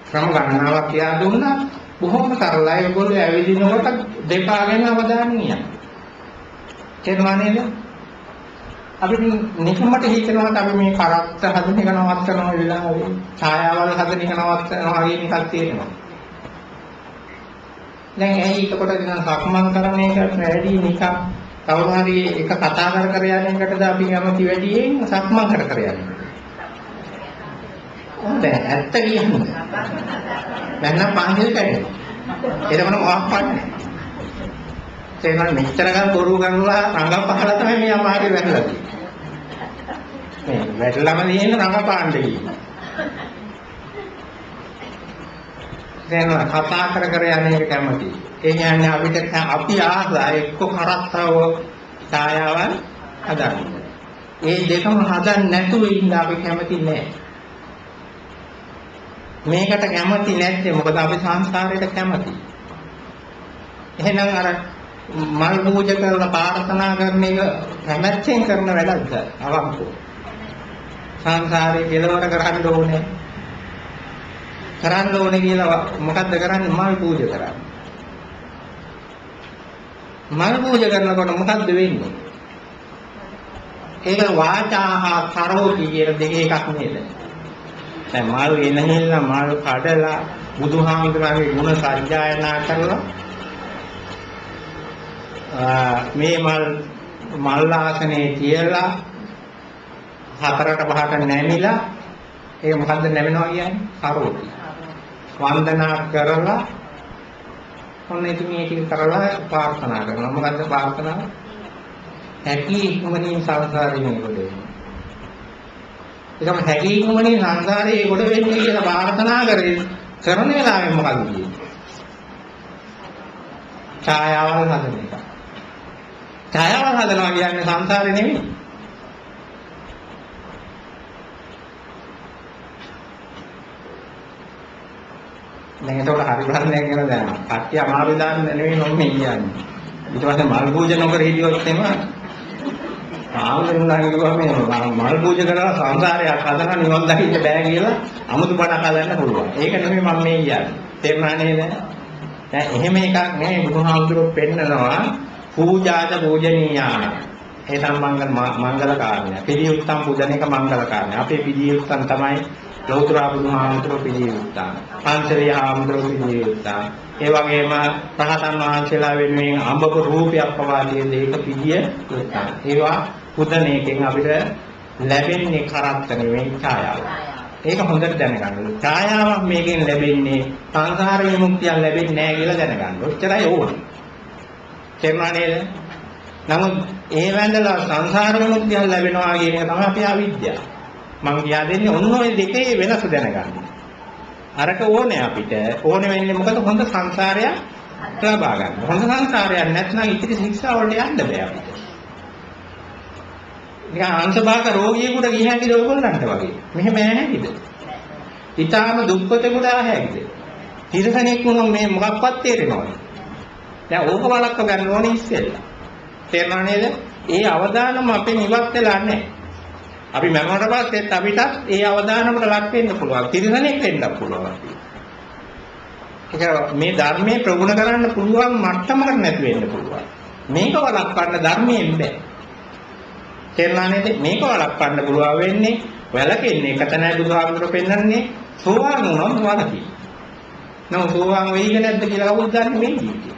ක්‍රම ගණනාවක් කියා දුන්නා. බොහොම සරලයි. ඔයගොල්ලෝ ඇවිදිනකොට දෙපා ගැන අවධානය යොමු. තේරුණා නේද? අපි නිකම්මට හිතනවා අපි මේ කරත්ත හදන එක නවත් කරනවා වෙලාවේ ඡායාවල් හදන එක නවත් කරනවා වගේ එකක් තියෙනවා. දැන් ඇයි එතකොට නිකන් සක්මන් කරන එකට වැඩි නිකන් කවුරු හරි එක කතා කර යන එකටද අපි යමති වැඩියෙන් සක්මන් කර යන්නේ. හොඳ ඇත්ත කියන්නේ. දැන් නම් පාන්දිල කැඩෙනවා. එතකොට මොකක් පන්නේ? ඒ වගේ මෙච්චර ගන්න බොරු කරලා රංගපහලා තමයි මේ අමාරු වැටලා තියෙන්නේ. මේ වැටලාම තියෙන රංගපාන්න කියන්නේ. දැන් කතා කර යන එක කැමති. ඒ කියන්නේ අපිට අපි ආසා එක්ක කරත්තව ඡායාවන් හදන්න. ඒ දෙකම හදන්න නැතුව ඉන්න අපි කැමති නෑ. මේකට කැමති නැත්නම් මොකද අපි සංසාරයට කැමති. එහෙනම් අර මල් පූජා කරලා ප්‍රාර්ථනා කරන එක කැමැත්තෙන් කරන වැඩක්ද අවංකව. සංසාරේ කෙලවර කරන්න ඕනේ. කරන්න ඕනේ කියලා මොකද්ද කරන්නේ? මල් පූජා කරන්නේ. මල් පූජා කරනකොට මොකද්ද වෙන්නේ? ඒක වාචා හා කරෝති කියන දෙක එකක් නේද? දැන් මල් එනහිල්ලා මල් කඩලා බුදුහාමුදුරන්ගේ ගුණ සජ්ජායනා කරලා මේ මල් ආසනේ තියලා හතරට පහට නැමිලා ඒක මොකද්ද නැවෙනවා කියන්නේ? කරෝති. වන්දනා කරලා ඔන්න ඉතින් මේ ටික කරලා ප්‍රාර්ථනා කරනවා. මොකද්ද ප්‍රාර්ථනාව? හැකි ඉක්මනින් සංසාරේ කොට වෙන්නේ. ඒකම හැකි ඉක්මනින් සංසාරේ කොට වෙන්නේ කියලා ප්‍රාර්ථනා කරන වෙලාවෙ මොකද කියන්නේ? ඡායාවල් හදන එක. ඡායාවල් හදනවා කියන්නේ සංසාරේ නෙමෙයි. දැන් ඒතකොට හරි ප්‍රශ්නයක් කියලා දැන් කට්ටිය අමාරු දාන්න නෙවෙයි මම කියන්නේ. ඊට පස්සේ මල් පූජා නොකර හිටියොත් එම ආවුරුලා කිව්වා මේ මල් පූජා කරලා සංසාරයක් හදන නිවන් දකින්න බෑ කියලා අමුතු බණක් හදන්න පුළුවන්. ඒක නෙමෙයි මම මේ කියන්නේ. තේරුණා නේද? දැන් එහෙම එකක් නෙමෙයි බුදුහාමුදුරුවෝ පෙන්නනවා පූජාද පූජනීයාන. ඒ සම්මංගල මංගල කාරණය. පිළියුත්තම් පූජන එක මංගල කාරණය. අපේ පිළියුත්තම් තමයි ලෞතර බුදුහාමුදුරුවෝ පිළියුත්තම්. පංචවිය හාමුදුරුවෝ පිළියුත්තම්. ඒ වගේම රහතන් වහන්සේලා වෙනුවෙන් අඹක රූපයක් පවා දෙන දෙයක පිළියුත්තම්. ඒවා පුදන එකෙන් අපිට ලැබෙන්නේ කරත්ත නෙවෙයි ඡායාව. ඒක හොඳට දැනගන්න. ඡායාවක් මේකෙන් ලැබෙන්නේ සංසාර විමුක්තිය ලැබෙන්නේ නැහැ කියලා දැනගන්න. ඔච්චරයි ඕන. තේරුණා නේද? නමුත් ඒ වැඳලා සංසාර විමුක්තිය ලැබෙනවා කියන එක තමයි අපේ අවිද්‍යාව. මම කියා දෙන්නේ ඔන්න ඔය දෙකේ වෙනස දැනගන්න. අරක ඕනේ අපිට. ඕනේ වෙන්නේ මොකද? හොඳ සංසාරයක් ලබා ගන්න. හොඳ සංසාරයක් නැත්නම් ඉතිරි ශික්ෂා වලට යන්න බෑ අපිට. නිකන් අංශභාග රෝගියෙකුට ගිය හැකිද ඔයගොල්ලන්ට වගේ. මෙහෙම ඇහැකිද? ඊටාම දුක්ඛතෙකුට ඇහැකිද? තිරසනෙක් වුණොත් මේ මොකක්වත් තේරෙනවද? දැන් ඕක වළක්ව ගන්න ඕනේ ඉස්සෙල්ලා. තේරුණා නේද? ඒ අවදානම අපෙන් ඉවත් වෙලා නැහැ. අපි මරණයට පස්සෙත් අපිටත් ඒ අවදානමට ලක් වෙන්න පුළුවන්. තිරසනෙක් වෙන්නත් පුළුවන්. ඒක මේ ධර්මයේ ප්‍රගුණ කරන්න පුළුවන් මට්ටමකට නැති වෙන්න පුළුවන්. මේක වළක්වන්න ධර්මයෙන් බෑ. තේරුණා නේද? මේක වළක්වන්න පුළුවන් වෙන්නේ වැලකෙන්නේ එක තැනයි බුදුහාමුදුරුවෝ පෙන්නන්නේ සෝවාන් වුණොත් වළකි. නෝ සෝවාන් වෙයිද නැද්ද කියලා කවුරුද දන්නේ මේ ජීවිතේ.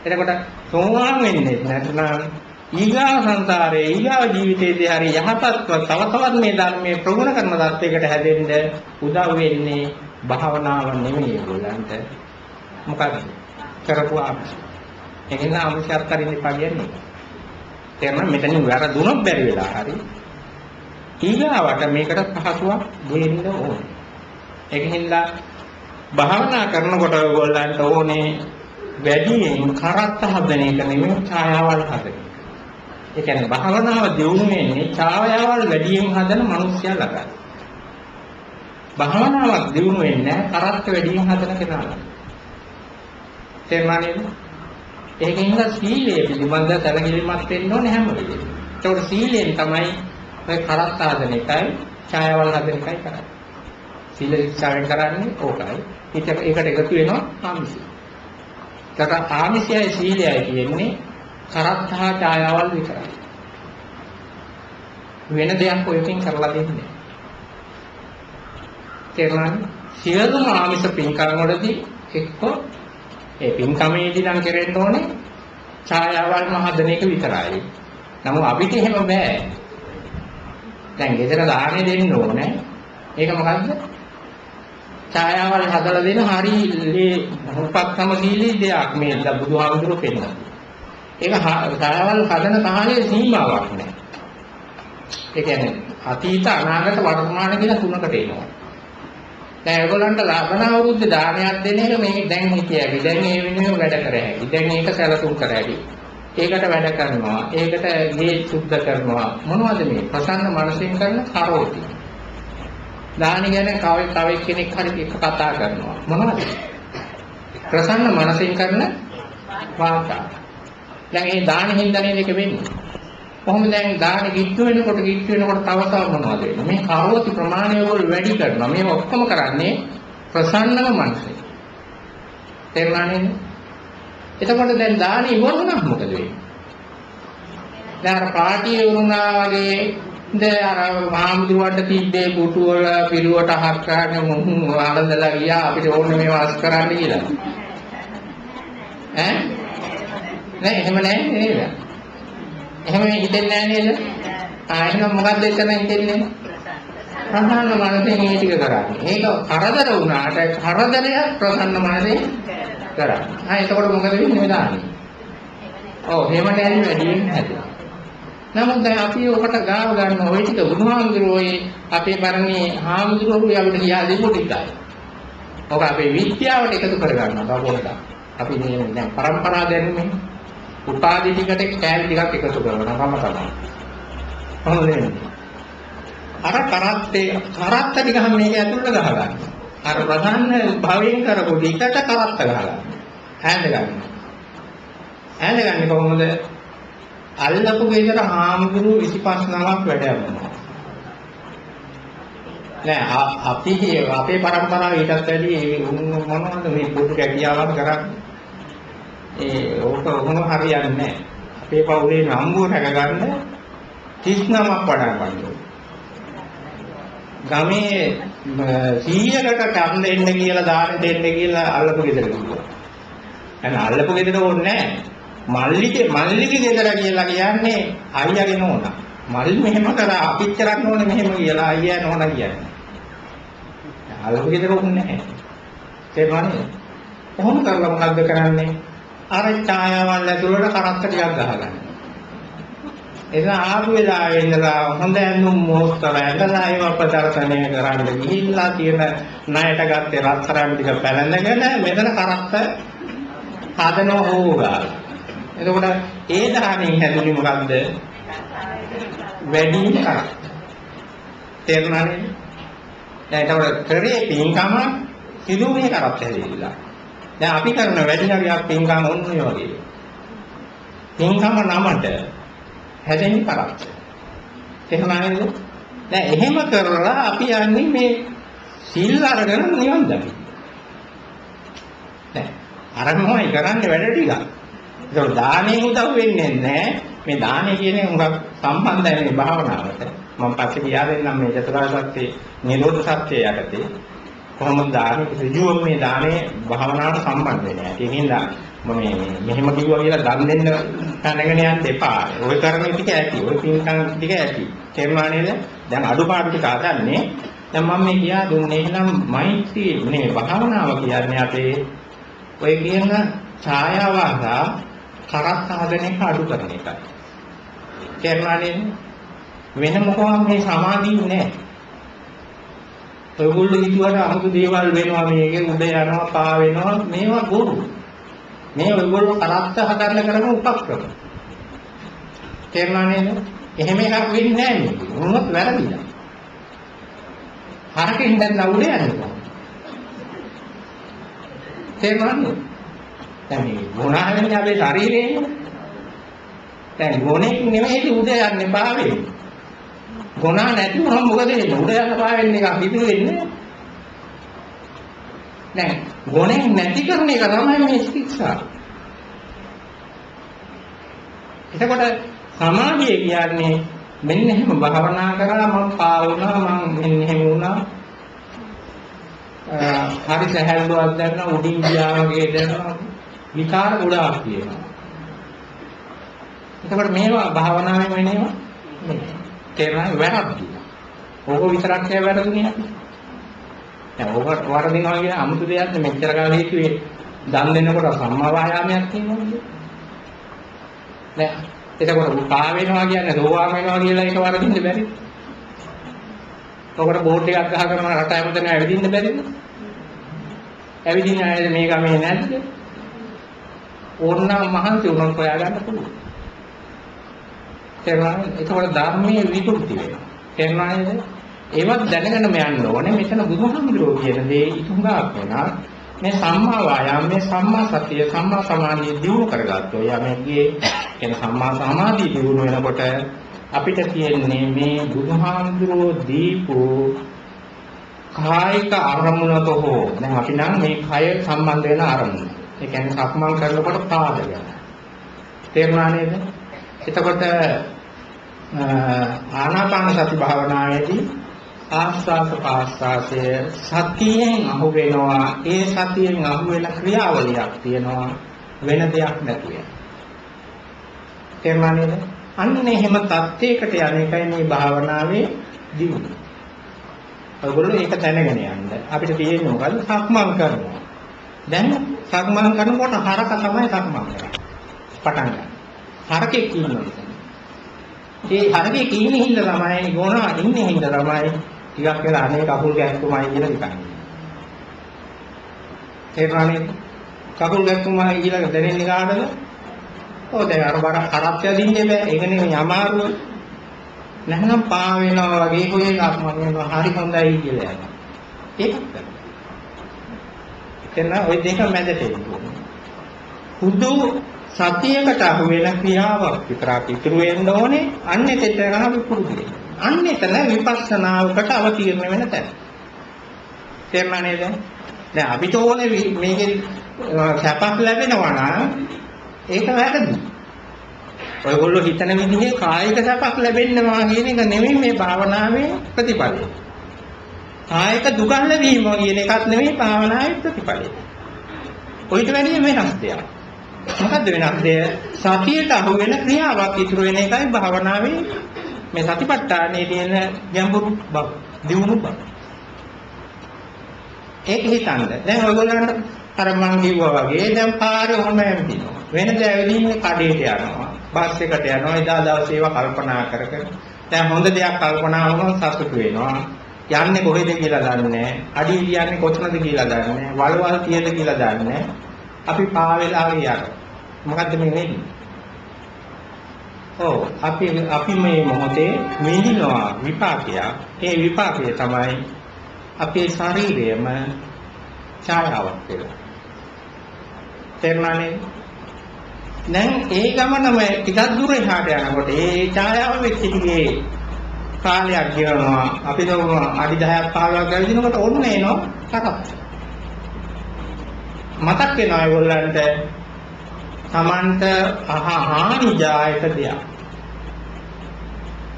එතකොට සෝවාන් වෙන්නේ නැත්නම් ඊගා සංසාරේ ඊගා ජීවිතයේදී හරි යහපත්ව තව තවත් මේ ධර්මයේ ප්‍රගුණ කරන තත්යකට හැදෙන්න උදව් වෙන්නේ භාවනාව නෙමෙයි ඒගොල්ලන්ට. මොකද කරපුවා ඒකෙන් අමුචාර කරින්න එපා කියන්නේ. තේරෙනවද? මෙතනින් වැරදුනොත් බැරි වෙලා හරි ඊගාවට මේකට පහසුවක් දෙන්න ඕනේ. ඒකින්ද භාවනා කරනකොට ඔයගොල්ලන්ට ඕනේ වැඩියෙන් කරත්ත හදන එක නෙමෙයි ඡායාවල් හදන. ඒ කියන්නේ භාවනාව දියුණු වෙන්නේ ඡායාවල් වැඩියෙන් හදන මිනිස්සයා ළඟයි. භාවනාවක් දියුණු වෙන්නේ කරත්ත වැඩියෙන් හදන කෙනා ළඟයි. තේරුණානේ? ඒකින්ද සීලයේ පිළිබඳ දැනගැනීමක් වෙන්න ඕනේ හැම වෙලේම. ඒකට සීලයෙන් තමයි ඔය කරත්ත හදන එකයි ඡායාවල් හදන එකයි කරන්නේ. සීල ශික්ෂාවෙන් කරන්නේ ඕකයි. ඒකට එකතු වෙනවා ආමිෂය. ඒකට ආමිෂයයි සීලයයි කියන්නේ කරත්තා ඡායාවල් විතරයි. වෙන දෙයක් ඔයකින් කරලා දෙන්නේ නැහැ. තේරුණානේ? සියලුම ආමිෂ පින්කම් වලදී එක්ක ඒ පින්කමේදී නම් කෙරෙන්න ඕනේ ඡායාවල්ම හදන එක විතරයි. නමුත් අපිට එහෙම බෑ. දැන් ගෙදර දාහනේ දෙන්න ඕනේ. ඒක මොකද්ද? ඡායාවල් හදලා දෙන හරි උපක්‍රමශීලී දෙයක් මේ බුදුහාමුදුරුවෝ පෙන්නනවා. ඒක ඡායාවල් හදන කාලයේ සීමාවක් නැහැ. ඒ කියන්නේ අතීත අනාගත වර්තමාන කියලා තුනකට එනවා. දැන් ඒගොල්ලන්ට ලබන අවුරුද්ද දානයක් දෙන එක මේ දැන් හිතියයි. දැන් ඒ වෙනුවෙන් වැඩ කර හැකි. දැන් ඒක සැලසුම් කර හැකි. ඒකට වැඩ කරනවා. ඒකට ගේ සුද්ධ කරනවා. මොනවද මේ? ප්‍රසන්න මනසෙන් කරන කරෝති. දාන ගැන තව කෙනෙක් හරි එක කතා කරනවා. මොනවද? ප්‍රසන්න මනසෙන් කරන වාර්තා. දැන් මේ දාන හින්දානේ මේක වෙන්නේ. කොහොමද දැන් දාන කිට්ටු වෙනකොට තව මොනවද වෙන්නේ? මේ කරෝති ප්‍රමාණය වල වැඩි කරනවා. මේ ඔක්කොම කරන්නේ ප්‍රසන්නම මනසෙන්. තේරුණානේ? එතකොට දැන් දාන ඉවරුණා මොකද වෙන්නේ? දැන් අර පාටියේ වුණා වගේ අර මහමුදුරට තිබ්බේ පුටු වල පිරුවට හක් කරන්න මුහුන් වලඳලා ගියා අපිට ඕනේ මේවා අස් කරන්න කියලා. ඈ? නෑ එහෙම නෑ නේද? එහෙම හිතෙන්නේ නෑ නේද? එහෙනම් මොකද්ද එතන හිතෙන්නේ? ප්‍රසන්න මනසෙන් මේ ටික කරන්නේ. ඒක කරදර වුණාට කරදරයක් ප්‍රසන්න මනසෙන් කරන්නේ. එතකොට මොකද වෙන්නේ දාන්නේ? ඔව් එහෙම නෑනේ වැඩියෙන් හැදෙනවා. නමුත් දැන් අපි ඔකට ගාව ගන්න ওই ටික බුදුහාමුදුරුවෝ අපේ පරණේ හාමුදුරුවෝ අපිට කියා දෙපො ටිකයි. ඔක අපේ විද්‍යාවට එකතු කර ගන්නවා පොඩ්ඩක්. අපි මේ දැන් પરම්පරා දැනුමේ උපාදි ටිකට කෑලි ටිකක් එකතු කරනවා තමයි. කොහොමද? අර කරත්ත ටික හැම මේක ඇතුළට ගහගන්න. අර ප්‍රධාන භවයෙන් කරපු ටිකට කරත්ත ගහගන්න. ඈඳ ගන්න. ඈඳ ගන්නේ කොහොමද? අල්ලපු ගෙදර හාමුදුරු 25 නමක් වැඩ යනවා. නෑ අපේ પરම්පරාව ඊටත් වැඩි මොනවද මේ පොදු කැකියාවක් කරන්නේ? ඕක මොන හරියන්නේ නෑ. අපේ පවුලේ නම්බුව රැකගන්න 39ක් වඩා ගන්නවා. ගමේ 100කට කම් දෙන්න කියලා දාන දෙන්න කියලා අල්ලපු ගෙදර කිව්වා. එහෙනම් අල්ලපු ගෙදර ඕනේ නෑ. මල්ලිගේ ගෙදර කියලා කියන්නේ අයියාගේ නෝනා. මල් මෙහෙම කරා අපිත් කරන්න ඕනේ මෙහෙම කියලා අයියා නෝනා කියන්නේ. අල්ලපු ගෙදර ඕනේ නැහැ. තේරුණානේ? කොහොම කරලා මොකද්ද කරන්නේ? අර ඡායාවල් ඇතුළට කරත්ත ටිකක් ගහගන්න. එතන ආපු වෙලාවෙ ඉඳලා හොඳ ඇඳුම් මොහොතර ඇඳලා ඒව ප්‍රදර්ශනය කරන්න ගිහිල්ලා තියෙන ණයට ගත්තේ රත්තරන් ටික පැලඳගෙන මෙතන කරත්ත හදනවා හොගාලා. එතකොට ඒ දාණයෙන් හැදුනේ මොකද්ද? වැඩිම කරක්. තේරුණානේ? දැන් ඒකට කරේ පින්කම සිදුවේ කරක් හැදෙilla. දැන් අපි කරන වැඩි හරියක් පින්කම ඔන්නේ වගේ. පින්කම නමට හැදෙන්නේ කරක්. තේරුණානේද? දැන් එහෙම කරලා අපි යන්නේ මේ සිල් අරගෙන නිවන් දකින්න. දැන් අරමයි කරන්නේ වැඩ ටික. ඒක දානේ උදව් වෙන්නේ නැහැ. මේ දානේ කියන්නේ උඟක් සම්බන්ධයි මේ භාවනාවට. මම පස්සේ කියා දෙන්නම් මේ චතුරාර්ය සත්‍ය නිරෝධ සත්‍ය යටතේ කොහොමද දානේ ඍජුවම මේ දානේ භාවනාවට සම්බන්ධ වෙන්නේ. ඒකින්ද මම මෙහෙම කිව්වා කියලා දන් දෙන්න පැනගෙන යන්න එපා. ඔය කරන ටික ඇති. ඔය පින්කම් ටික ඇති. තේරුණා නේද? දැන් අඩුපාඩු ටික අදන්නේ. දැන් මම මේ කියා දුන්නේ එහෙනම් මෛත්‍රී මේ භාවනාව කියන්නේ අපේ ඔය කියන ඡායාවාසා කරත් සාධනයක අඩු කරන එකයි. තේරුණා නේද? වෙන මොකක්ද මේ සමාධිය නෑ. ඔයගොල්ලෝ හිතුවට අමුතු දේවල් වෙනවා මේකේ උඩ යනවා පා වෙනවා මේවා බොරු. මේ ඔයගොල්ලෝ කරත්ත හදන්න කරන උපක්‍රම. තේරුණා නේද? එහෙම එකක් වෙන්නේ නෑ මේක. මොනවත් වැරදිලා. හරකින් දැන් උඩ යනවා. තේරුණාද? දැන් මේ ගුණා වෙන්නේ අපේ ශරීරයෙන්. දැන් ගුණෙක් නෙමෙයි උඩ යන්නේ පා වෙන්නේ. ගුණා නැති වුණොත් මොකද වෙන්නේ? උඩ යන පා වෙන්නේ එකක් පිටු වෙන්නේ. දැන් ගුණෙක් නැති කරන එක තමයි මේ ශික්ෂා. එතකොට සමාධිය කියන්නේ මෙන්න එහෙම භාවනා කරා මම පා වුණා මම මෙන්න එහෙම වුණා. හරි සහැල්ලුවක් දැනන උඩින් ගියා වගේ දැනන විකාර ගොඩාක් තියෙනවා. එතකොට මේවා භාවනාවෙන් වෙනේවා නෙමෙයි. තේරුණාද? වැරද්දි. ඕක විතරක් නෑ වැරදුනේ අපි. දැන් ඕක වරදිනවා කියන අමුතු දෙයක් නෙමෙයි. මෙච්චර කාලෙ හිතුවේ දන් දෙනකොට සම්මා වායාමයක් තියෙනවා කියන්නේ. දැන් එතකොට පා වෙනවා කියන්නේ දෝවාම වෙනවා කියලා ඒක වරදින්න බැරි. ඔකට බෝඩ් එකක් ගහ කරන රට හැමතැනම ඇවිදින්න බැරිද? ඇවිදින්න ආයේ මේ ගමේ නැද්ද? ඕනනම් මහන්සි උනන් හොයාගන්න පුළුවන්. තේරුණාද? ඒකවල ධර්මයේ විකෘති වෙනවා. තේරුණාද? ඒවත් දැනගෙන යන්න ඕනේ. මෙතන බුදුහාමුදුරුවෝ කියන දේ ඉතුංගාක් වෙනා මේ සම්මා වායාම මේ සම්මා සතිය සම්මා සමාධිය දියුණු කරගත්තෝ. යමෙක්ගේ කියන සම්මා සමාධිය දියුණු වෙනකොට අපිට තියෙන්නේ මේ බුදුහාමුදුරුවෝ දීපු කායික අරමුණක හෝ දැන් අපි නම් මේ කය සම්බන්ධ වෙන අරමුණ. ඒ කියන්නේ සක්මන් කරනකොට පාදය. තේරුණා නේද? එතකොට ආනාපාන සති භාවනාවේදී ආස්වාස පාස්වාසය සතියෙන් අහු වෙනවා. ඒ සතියෙන් අහු වෙන ක්‍රියාවලියක් තියෙනවා වෙන දෙයක් නැතුව. තේරුණා නේද? අන්න එහෙම තත්ත්වයකට යන එකයි මේ භාවනාවේ දියුණුව. ඔයගොල්ලෝ ඒක දැනගෙන යන්න. අපිට තියෙන්නේ මොකද්ද? සක්මන් කරනවා. දැන් සක්මන් කරනකොට හරක තමයි සක්මන් කරන්නේ. පටන් ගන්න. හරකෙක් ඉන්නවා. ඒ හරකෙක් ඉන්නේ හින්දා තමයි ගෝණා ඉන්නේ හින්දා තමයි ටිකක් වෙලා අනේ කකුල් ගැක්කුමයි කියලා හිතන්නේ. තේරුණානේ? කකුල් ගැක්කුමයි කියලා දැනෙන්නේ කාටද? ඔව් දැන් අර බර කරප්පය දින්නේ බෑ. ඒක නෙමෙයි අමාරුව. නැත්නම් පා වෙනවා වගේ කොයි එකක් මම වෙනවා හරි හොඳයි කියලා යනවා. ඒකත්. එතන ওই දෙක මැදට එන්නේ. හුදු සතියකට අහු වෙන ක්‍රියාවක් විතරක් ඉතුරු වෙන්න ඕනේ. අන්න එතන අපි පුරුදු වෙනවා. අන්න එතන විපස්සනාවකට අවතීර්ණ වෙන තැන. තේරුණා නේද? දැන් අපිට ඕනේ මේකේ සැපක් ලැබෙනවා නම් ඒක වැරදි. ඔයගොල්ලෝ හිතන විදිහේ කායික සැපක් ලැබෙන්නවා කියන එක නෙමෙයි මේ භාවනාවේ ප්‍රතිඵලය. කායික දුක ලැබීම කියන එකත් නෙමෙයි භාවනාවේ ප්‍රතිඵලය. ඔයිට වැඩිය වෙනස් දෙයක්. මොකද්ද වෙනස් දෙය? සතියට අහු වෙන ක්‍රියාවක් ඉතුරු වෙන එකයි භාවනාවේ මේ සතිපට්ඨානයේ තියෙන ගැඹුරු බව, දියුණු බව. ඒක හිතන්න. දැන් ඔයගොල්ලන්ට අර මං කිව්වා වගේ දැන් පාරේ ඔහම යනවා. වෙනද ඇවිදින්නේ කඩේට යනවා. බස් එකට යනවා. එදා දවසේ ඒවා කල්පනා කර කර දැන් හොඳ දෙයක් කල්පනා වුණොත් සතුටු වෙනවා. යන්නේ කොහෙද කියලා දන්නේ නැහැ. අඩිය කියන්නේ කොතනද කියලා දන්නේ නැහැ. වලවල් කීයද කියලා දන්නේ නැහැ. අපි පා වෙලාවේ යනවා. මොකද්ද මේ වෙන්නේ? ඔව් අපි මේ මොහොතේ විඳිනවා විපාකය. ඒ විපාකය තමයි අපේ ශරීරයම ඡායාවක් වෙනවා. තේරුණානේ? දැන් ඒ ගමනම ටිකක් දුර එහාට යනකොට ඒ ඡායාව වෙච්ච ටිකේ කාලයක් ගෙවනවා. අපි දවම අඩි 10ක් 15ක් ගවිදිනකොට ඔන්න එනවා කරක්. මතක් වෙනවා ඒගොල්ලන්ට Tamanට හානි ජායක දෙයක්.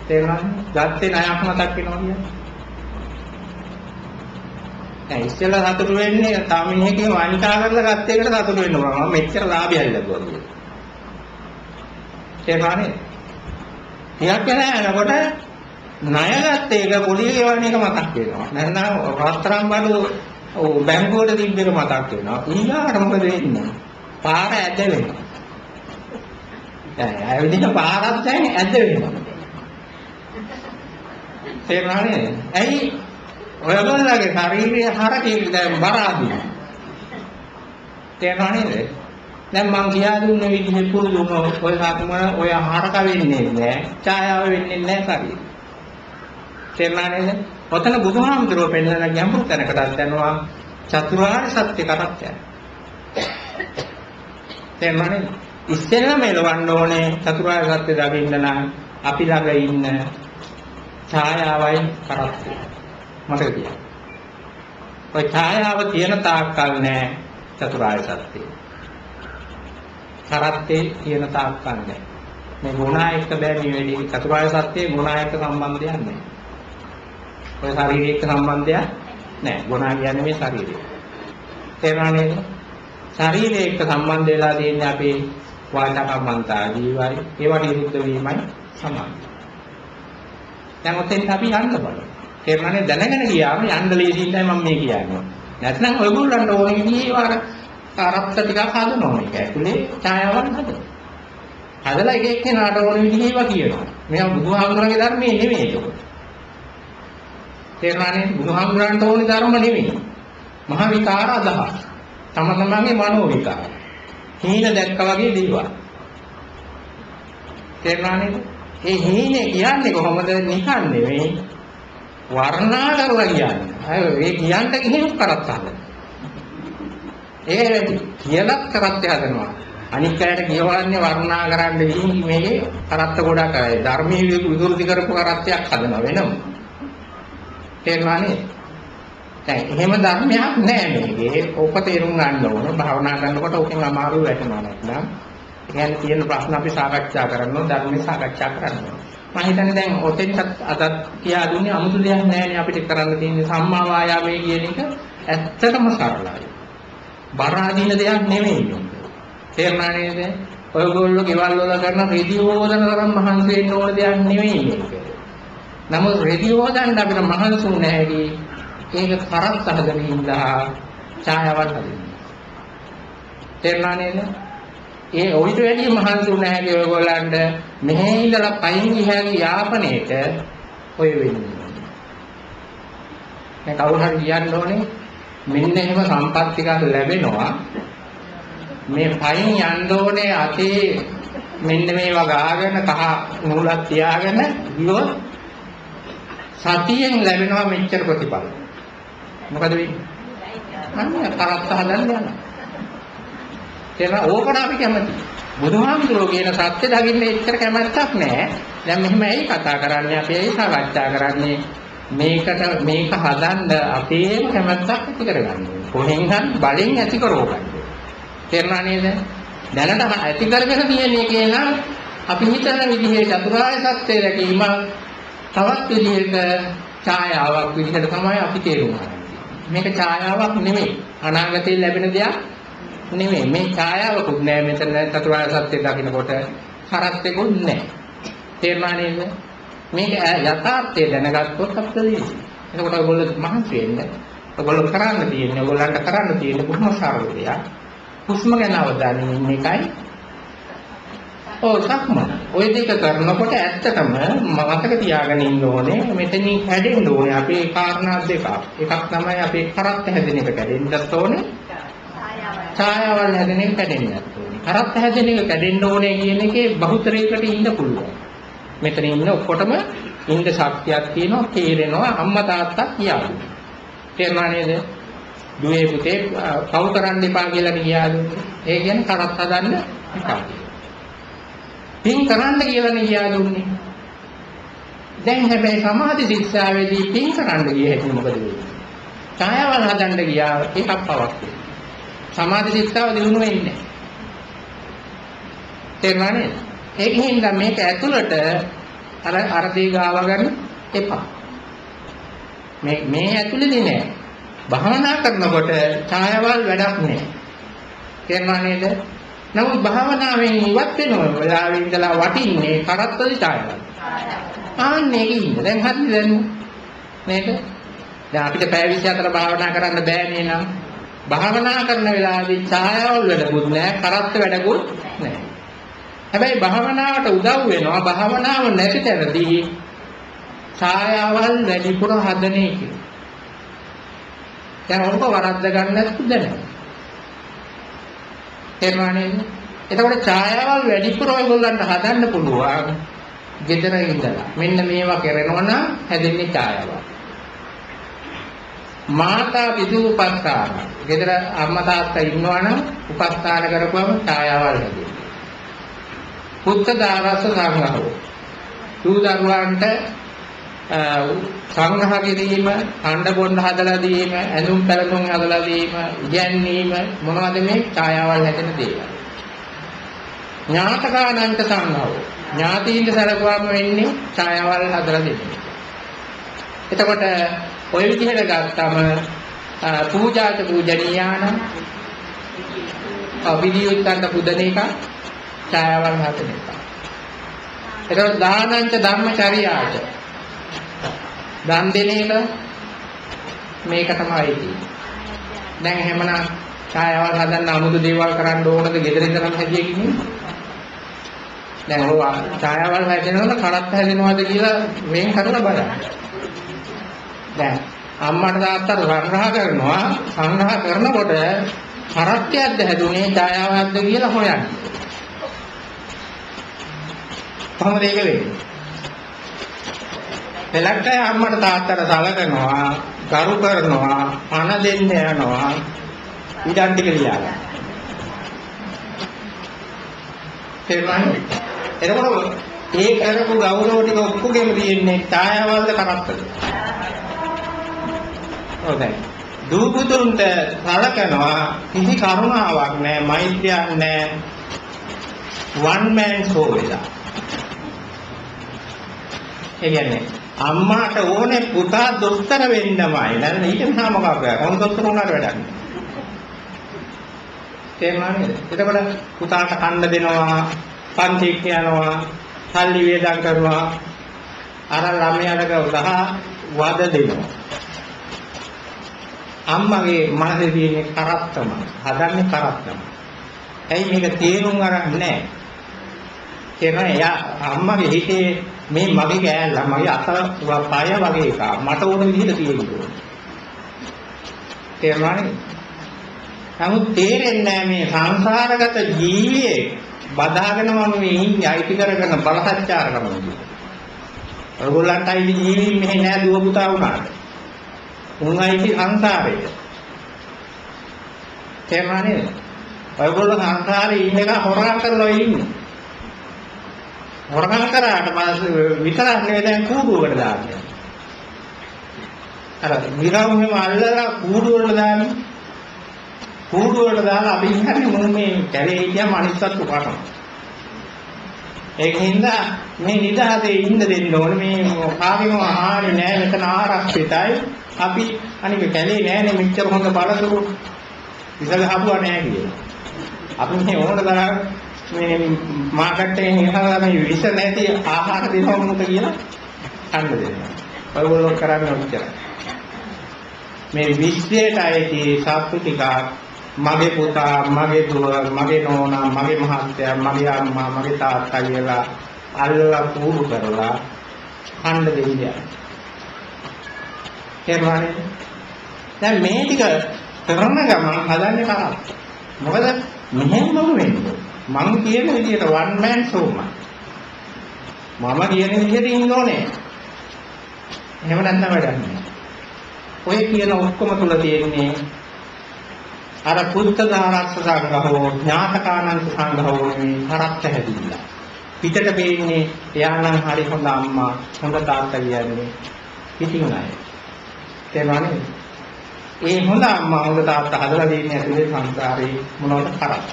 තේරුණාද? ගත්තේ ණයක් මතක් වෙනවා කියන්නේ. දැන් ඉස්සෙල්ලා සතුටු වෙන්නේ තාමිනේකේ වංචා කරලා ගත්ත එකට සතුටු වෙන්න ඕන. මම මෙච්චර ලාභයක් ලැබුවා කියලා. තේරුණානේ? ටිකක් වෙලා යනකොට ණය ගත්ත එක පොඩි ගෙවන්න එක මතක් වෙනවා. නැත්නම් රත්තරන් බඩු බැංකුවට තිබ්බ එක මතක් වෙනවා. ඊළඟට මොකද වෙන්නේ? පාර ඇද වෙනවා. දැන් ආයෙදින පාරක් දැන් ඇද වෙනවා. තේරුණා නේද? ඇයි ඔයගොල්ලෝගේ ශාරීරික හරකේ දැන් බර අඩුයි. තේරුණා නේද? දැන් මං කියා දුන්න විදිහේ පුරුදු වුණොත් ඔය සාකම ඔය හරක වෙන්නේ නැහැ. ඡායාව වෙන්නේ නැහැ ශරීරය. තේරුණා නේද? ඔතන බුදුහාමුදුරුවෝ පෙන්නන ගැඹුරු තැනකටත් යනවා චතුරාර්ය සත්‍ය කරත්තය. තේරුණා නේද? ඉස්සෙල්ලා මෙලවන්න ඕනේ චතුරාර්ය සත්‍ය දකින්න නම් අපි ළඟ ඉන්න ඡායාවයි කරත්තය. මතක තියාගන්න. ඔය ඡායාව තියෙන තාක්කල් නෑ චතුරාර්ය සත්‍යය. කරත්තේ තියෙන තාක්කල් නෑ. මේ ගුණා එක්ක බෑ මේ වෙලේ චතුරාර්ය සත්‍යයේ ගුණා එක්ක සම්බන්ධයක් නෑ. ඔය ශරීරය එක්ක සම්බන්ධයක් නෑ. ගුණා කියන්නේ මේ ශරීරය. තේරුණා නේද? ශරීරය එක්ක සම්බන්ධ වෙලා තියෙන්නේ අපේ වාචා කම්මන්තා ජීවයි ඒවට විරුද්ධ වීමයි සමානයි. දැන් ඔතෙන් අපි යන්න බලමු. තේරුණානේ? දැනගෙන ගියාම යන්න ලේසි නෑ මම මේ කියන්නේ. නැත්නම් ඔයගොල්ලන්ට ඕනේ විදිහේ වාර කරත්ත ටිකක් හදනවා මේක. ඇතුලේ ඡායාවක් හදනවා. හදලා එක එක්කෙනාට ඕනේ විදිහේ ඒවා කියනවා. මේවා බුදුහාමුදුරන්ගේ ධර්මයේ නෙමෙයි ඒක. තේරුණානේ? බුදුහාමුදුරන්ට ඕනේ ධර්ම නෙමෙයි. මහා විකාර අදහස්. තම තමන්ගේ මනෝ විකාර. හීන දැක්කා වගේ දේවල්. තේරුණානේ? ඒ හීනේ කියන්නේ කොහොමද? නිකන් නෙමෙයි. වර්ණා කරලා කියන්නේ. අය ඒ කියන්න ගිහින් කරත් හදනවා. ඒ වැඩි කියලා කරත් හදනවා. අනික් අයට කියවන්නේ වර්ණා කරන්න ගිහින් මේකේ කරත්ත ගොඩක් අය ධර්මයේ විකෘති කරපු කරත්තයක් හදනවා වෙනම. තේරුණානේ? දැන් එහෙම ධර්මයක් නෑ මේකේ. ඔක තේරුම් ගන්න ඕන. භාවනා කරනකොට ඔකෙන් අමාරු වෙනවා නැත්නම්. කියන්නේ තියෙන ප්‍රශ්න අපි සාකච්ඡා කරනවා ධර්මයේ සාකච්ඡා කරනවා. මම හිතන්නේ දැන් ඔතෙන්ට අදත් කියා දුන්නේ අමුතු දෙයක් නෑනේ අපිට කරන්න තියෙන්නේ සම්මා වායාමයේ කියන එක ඇත්තටම සරලයි. බර අදින දෙයක් නෙමෙයි. තේරුණා නේද? ඔයගොල්ලෝ ගෙවල් වල කරන රෙදි හොදන තරම් මහන්සි වෙන්න ඕන දෙයක් නෙමෙයි මේක. නමුත් රෙදි හොදන්න අපිට මහන්සි නැහැ. ඒක කරත් හදගෙන ඉඳලා ඡායාවක් හදන්න. තේරුණා නේද? ඒ ඔයිට වැඩි මහන්සි නැහැ ඔයගොල්ලන්ට මෙහෙ ඉඳලා පයින් ගියන් යාපනයේට ඔය වෙන්නේ. මේ කවුරු හරි කියන්න ඕනේ මෙන්න එහෙම සම්පත් ටිකක් ලැබෙනවා. මේ පයින් යන්න ඕනේ අතේ මෙන්න මේවා ගාගෙන කහ නූලක් තියාගෙන ගියොත් සතියෙන් ලැබෙනවා මෙච්චර ප්‍රතිඵල. මොකද වෙන්නේ? අන්න කරත් හදන්න යනවා. ඒක ඕකට අපි කැමති. බුදුහාමුදුරුවෝ කියන සත්‍ය දකින්න එච්චර කැමැත්තක් නැහැ. දැන් මෙහෙම ඇයි කතා කරන්නේ? අපි ඇයි සාකච්ඡා කරන්නේ? මේක හදන්න අපේම කැමැත්තක් ඇති කරගන්න ඕනේ. කොහෙන් හරි බලෙන් ඇති කරවගන්න. තේරුණා නේද? දැනට ඇති කරගෙන තියෙන එකේ නම් අපි හිතන විදිහේ චතුරාර්ය සත්‍ය දැකීම තවත් විදිහක ඡායාවක් විදිහට තමයි අපි තේරුම් ගන්න. මේක ඡායාවක් නෙමෙයි. අනාගතේ ලැබෙන දෙයක් නෙමෙයි. මේ ඡායාවකුත් නෑ මෙතන චතුරාර්ය සත්‍ය දකින්නකොට කරත්තෙකුත් නෑ. තේරුණා නේද? මේක යථාර්ථය දැනගත්තොත් අපිට ලේසියි. එතකොට ඔයගොල්ලෝ මහන්සි වෙන්න. ඔයගොල්ලෝ කරන්න තියෙන්නේ ඔයගොල්ලන්ට කරන්න තියෙන්නේ බොහොම සරල දෙයක්. හුස්ම ගැන අවධානය යොමු එකයි. සක්මන. ඔය දෙක කරනකොට ඇත්තටම මතක තියාගෙන ඉන්න ඕනේ මෙතනින් හැදෙන්න ඕනේ අපේ කාරණා දෙකක්. එකක් තමයි අපේ කරත්ත හැදෙන එක කැඩෙන්නත් ඕනේ. ඡායාවල් හැදෙන එක කැඩෙන්නත් ඕනේ. කරත්ත හැදෙන එක කැඩෙන්න ඕනේ කියන එකේ බහුතරයකට ඉන්න පුළුවන්. මෙතන ඉන්න ඔක්කොටම ඉන්න ශක්තියක් තියෙනවා, තේරෙනවා අම්මා තාත්තා කියාදු. තේරුණා නේද? දුවේ පුතේ පව් කරන්න එපා කියලා කියාදු. ඒ කියන්නේ කරත් හදන්න එපා. පින් කරන්න කියලා කියා දුන්නේ. දැන් හැබැයි සමාධි ශික්ෂාවේදී පින් කරන්න ගිය හැටි මොකද වෙන්නේ? ඡායාවල් හදන්න ගියා එකක් පවක්. සමාධි ශික්ෂාව දිනු වෙන්නේ. තේරුණා නේද? ඒකෙන් නම් මේක ඇතුළට අර දේ ගාව ගන්න එපා. මේ ඇතුළේදී නෑ. භාවනා කරනකොට ඡායාවල් වැඩක් නෑ. තේරුණා නේද? නමුත් භාවනාවෙන් ඉවත් වෙනවා වෙලාවෙ ඉඳලා වටින්නේ කරත්තේ ඡායාවල්. ආන්නේ ඉන්න. දැන් හරිද දැන් නේද? දැන් අපිට පැය 24 භාවනා කරන්න බෑනේ නං. භාවනා කරන වෙලාවේදී ඡායාවල් වැඩකුත් නෑ, කරත්ත වැඩකුත් නෑ. හැබැයි භාවනාවට උදව් වෙනවා භාවනාව නැති තැනදී ඡායාවල් වැඩිපුර හදන එක. දැන් ඔබ වරද්ද ගන්න නැත්නම් දැනෙනවා. තේරුණානේ? එතකොට ඡායාවල් වැඩිපුර ඔයගොල්ලන්ට හදන්න පුළුවන්. ගෙදර ඉඳලා. මෙන්න මේවා කරනවා නම් හැදෙන්නේ ඡායාවල්. මාතා පිතු උපස්ථාන. ගෙදර අම්මා තාත්තා ඉන්නවනම් උපස්ථාන කරපුවම ඡායාවල් හැදෙනවා. පුත්ත දාරස සංඝහෝ. දූ දරුවන්ට සංඝහ කිරීම, අඬ බොන්න හදලා දීම, ඇඳුම් පැළඳුම් හදලා දීම, ඉගැන්වීම මොනවද මේ ඡායාවල් හැදෙන දේවල්. ඥාතකානන්ත සංඝහෝ. ඥාතීන්ට සැලකුවාම වෙන්නේ ඡායාවල් හදලා දෙන්නේ. එතකොට ඔය විදිහට ගත්තම පූජාච පූජනීයාන අවිදියුත්තන්ට පුදන එක ඡායාවල් හදන එක. එතකොට දානංච ධම්මචර්යාච දන් දෙන එක මේක තමයි තියෙන්නේ. දැන් එහෙමනම් ඡායාවල් හදන්න අමුතු දේවල් කරන්න ඕනද ගෙදර ඉඳන් හැදියකින්? දැන් ඔය ඡායාවල් හැදෙනවද කඩත් හැදෙනවද කියලා වෙන් කරලා බලන්න. දැන් අම්මට තාත්තට සංග්‍රහ කරනකොට කරත්තයක්ද හැදුනේ ඡායාවක්ද කියලා හොයන්න. කොහොමද ඒක වෙන්නේ? එලක්කය අම්මට තාත්තට සලකනවා, ගරු කරනවා, පණ දෙන්න යනවා, ඉඩම් ටික ලියාගන්න. තේරුණාද? එතකොට ඒ කරපු ගෞරව ටික ඔක්කොගෙම තියෙන්නේ ඡායාවල්ද කරත්තද? හොඳයි. දූපුතුන්ට සලකනවා කිසි කරුණාවක් නැහැ, මෛත්‍රියක් නැහැ. one man show එක. ඒ කියන්නේ අම්මාට ඕනේ පුතා දොස්තර වෙන්නමයි. නැත්නම් ඊට මහා මොකක්ද? කොහොමද දොස්තර වුණාට වැඩක් නෑ. තේරුණාද? එතකොට පුතාට කන්න දෙනවා, පන්තික් යනවා, සල්ලි වේදම් කරනවා, අර ළමයාට උදා වද දෙනවා. අම්මගේ මනසේ තියෙන කරත්තම, හදන්නේ කරත්තම. ඇයි මේක තේරුම් අරන් නැහැ? තේරෙනවා එයා අම්මගේ හිතේ මේ මගේ කෑල්ල, මගේ අත පය වගේ එක මට ඕන විදිහට තියෙනවා. තේරුණානේ? නමුත් තේරෙන්නේ නැහැ මේ සංසාරගත ජීවියේ බදාගෙන මම මේ ඉන්නේ අයිති කරගෙන බලහත්කාර කරනවා. ඔයගොල්ලන්ට අයිති ජීවි මෙහෙ නෑ දුව පුතා වුණාට. උන්වයිති සංසාරේ. තේරුණානේ? ඔයගොල්ලෝ සංසාරේ ඉන්න එක හොරගම් කරලා ඉන්නේ. හොරගම් කරාට පස්සේ විතරක් නෙවෙයි දැන් කූඩුවකට දාන්නේ. අර විරවුම අල්ලලා කූඩුවකට දාන්නේ. කූඩුවකට දාලා අපි ඉන්නේ මොන මේ කැලේ හිටියම අනිත් සත්තු කනවා. ඒකින්ද මේ නිදහසේ ඉන්න දෙන්න ඕනේ මේ කාගෙම ආහාරය නෑ මෙතන ආරක්ෂිතයි. අපි අනික කැලේ නෑනේ මෙච්චර හොඳ බලතුරු ඉතල හපුවා නෑ කියලා. අපි මේ ඕන තරම් මේ මාකට් එකෙන් ඉහළලා මේ විස නැති ආහාර දෙනවා මොකද කියලා කන්න දෙනවා. ඔයගොල්ලෝ කරන්නේ ඔච්චරයි. මේ විශ්වයට ඇති සත්තු ටික මගේ පුතා, මගේ දුව, මගේ නෝනා, මගේ මහත්තයා, මගේ අම්මා, මගේ තාත්තා කියලා අල්ලලා පුරු කරලා කන්න දෙන්නේ. තේරුණානේ? දැන් මේ ටික කරන ගමන් හදන්නේ කරා. මොකද මෙහෙම වෙන්නේ. මම කියන විදිහට one man show මම කියන විදිහට ඉන්න ඕනේ. එහෙම නැත්නම් වැඩක් නෑ. ඔය කියන ඔක්කොම තුල තියෙන්නේ අර පුත්ත දාරක්ෂ සංඝහෝ ඥාතකානන්ත සංඝහෝ මේ කරත්ත හැදිලා. පිටට පේන්නේ එයා නම් හරි හොඳ අම්මා, හොඳ තාත්තා කියන්නේ පිටින් අය. තේරුණානේ? ඒ හොඳ අම්මා, හොඳ තාත්තා හදලා දෙන්නේ ඇතුලේ සංසාරේ මොනවද කරත්.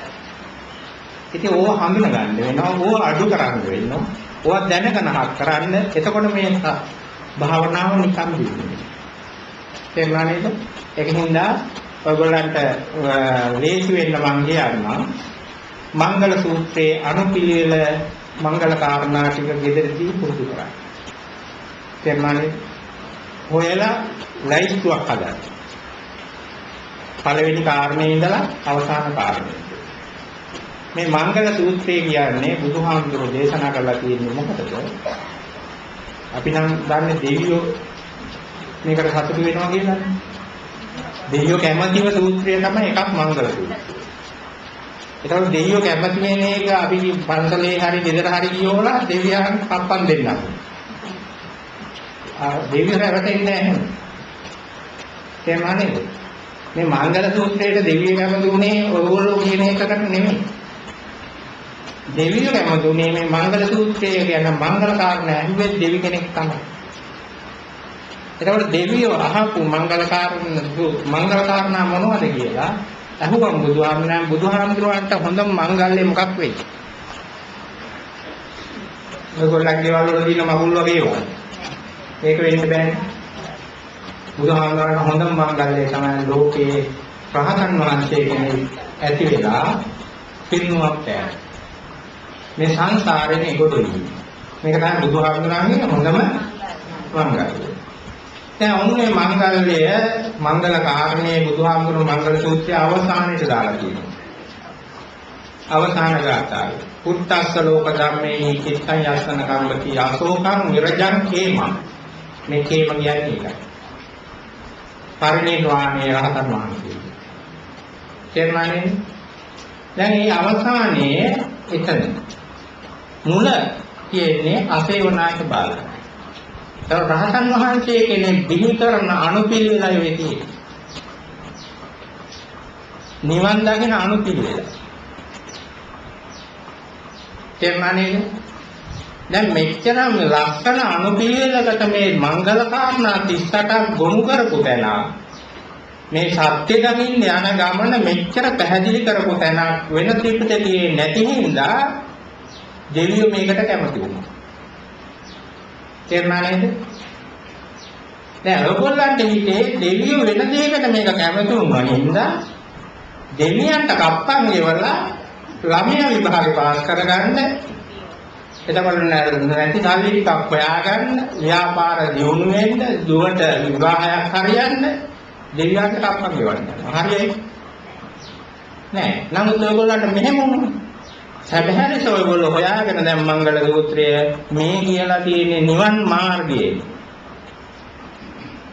ඉතින් ඕව හඳුන ගන්න වෙනවා, ඕව අඩු කරන්න වෙනවා, ඕව දැනගෙන හක් කරන්න. එතකොට මේ භාවනාව නිකම් දිනුනේ. තේරුණානේද? ඒකින්ද ඔයගොල්ලන්ට ලේසි වෙන්න මම කියන්නම්. මංගල සූත්‍රයේ අනුපිළිවෙල මංගල කාරණා ටික ගෙදරදී පුරුදු කරන්න. තේරුණානේ? හොයලා ලයිස්තුවක් හදන්න. පළවෙනි කාරණේ ඉඳලා අවසාන කාරණේ. මේ මංගල සූත්‍රය කියන්නේ බුදුහාමුදුරුවෝ දේශනා කරලා තියෙන්නේ මොකටද? අපි නම් දන්නේ දෙවියෝ මේකට සතුටු වෙනවා කියලා. දෙවියෝ කැමැතිව සූත්‍රය තමයි එකක් මංගල සූත්‍රය. ඒතකොට දෙවියෝ කැමැති වෙන එක අපි පන්සලේ හරි ගෙදර හරි ගියෝලා දෙවියන් පප්පන් දෙන්නා. දෙවියෝ රැවටෙන්නේ නැහැ. තේරුණානේ? මේ මංගල සූත්‍රයේ දෙවියෝ කැමති උනේ ඔයගොල්ලෝ කියන එකකට නෙමෙයි. දෙවියෝ කැමති උනේ මේ මංගල සූත්‍රයේ කියන මංගල කාරණා ඇහුවේ දෙවි කෙනෙක් තමයි. එතකොට දෙවියෝ අහපු මංගල කාරණා මොනවද කියලා අහුවම් බුදුහාමුදුරුවන්ට හොඳම මංගල්‍ය මොකක් වෙයි? ඔයගොල්ලන්ගේ වල දින මගුල් වගේ වань. ඒක වෙන්න බෑනේ. බුදුහාමුදුරුවන්ට හොඳම මංගල්‍ය තමයි ලෝකේ රහතන් වහන්සේ කෙනෙක් ඇති වෙලා පිරිනුවක් පෑම. මේ සංසාරයෙන් එගොඩුයි. මේක තමයි බුදුහාමුදුරුවන්ගේ හොඳම මංගල්‍ය. දැන් ඔන්නේ මංගල කාරණේ බුදුහාමුදුරුවෝ මංගල සූත්‍රය අවසානයේ දාලා තියෙනවා. අවසාන ගාථාව. පුත්තස්ස ලෝක ධම්මේ චිත්තං යස්සන කම්මති අශෝකං විරජං කේමං. මේ කේම කියන්නේ ඒකයි. පරිණිරවාණේ රහතන් වහන්සේ. තේරුණානේ? දැන් මේ අවසානයේ එතන මුල කියන්නේ අසේවනායක බාල. රහතන් වහන්සේ කෙනෙක් බිහි කරන අනුපිළිවෙලයි වෙති. නිවන් දකින අනුපිළිවෙල. තේරුණානේ? දැන් මෙච්චරම ලක්ෂණ අනුපිළිවෙලකට මේ මංගල කාරණා 38ක් ගොනු කරපු තැන මේ සත්‍ය දකින්න යන ගමන මෙච්චර පැහැදිලි කරපු තැන වෙන ත්‍රිපිටකයේ නැති හින්දා දෙවියෝ මේකට කැමති වුණා. තේරුණා නේද? දැන් ඔයගොල්ලන්ට හිතේ දෙවියෝ වෙන දෙයකට මේක කැමති වුණා නේද? දෙවියන්ට කප්පන් ගෙවලා ළමයා විභාගේ පාස් කරගන්න එතකොට නැති සල්ලි ටිකක් හොයාගන්න ව්‍යාපාර දියුණු වෙන්න දුවට විවාහයක් හරියන්න දෙවියන්ට කප්පන් ගෙවන්න. හරියයි? නෑ. නමුත් ඔයගොල්ලන්ට මෙහෙම වුණා. සැබෑරට ඔයගොල්ලෝ හොයාගෙන දැන් මංගල සූත්‍රය මේ කියලා තියෙන්නේ නිවන් මාර්ගයේ.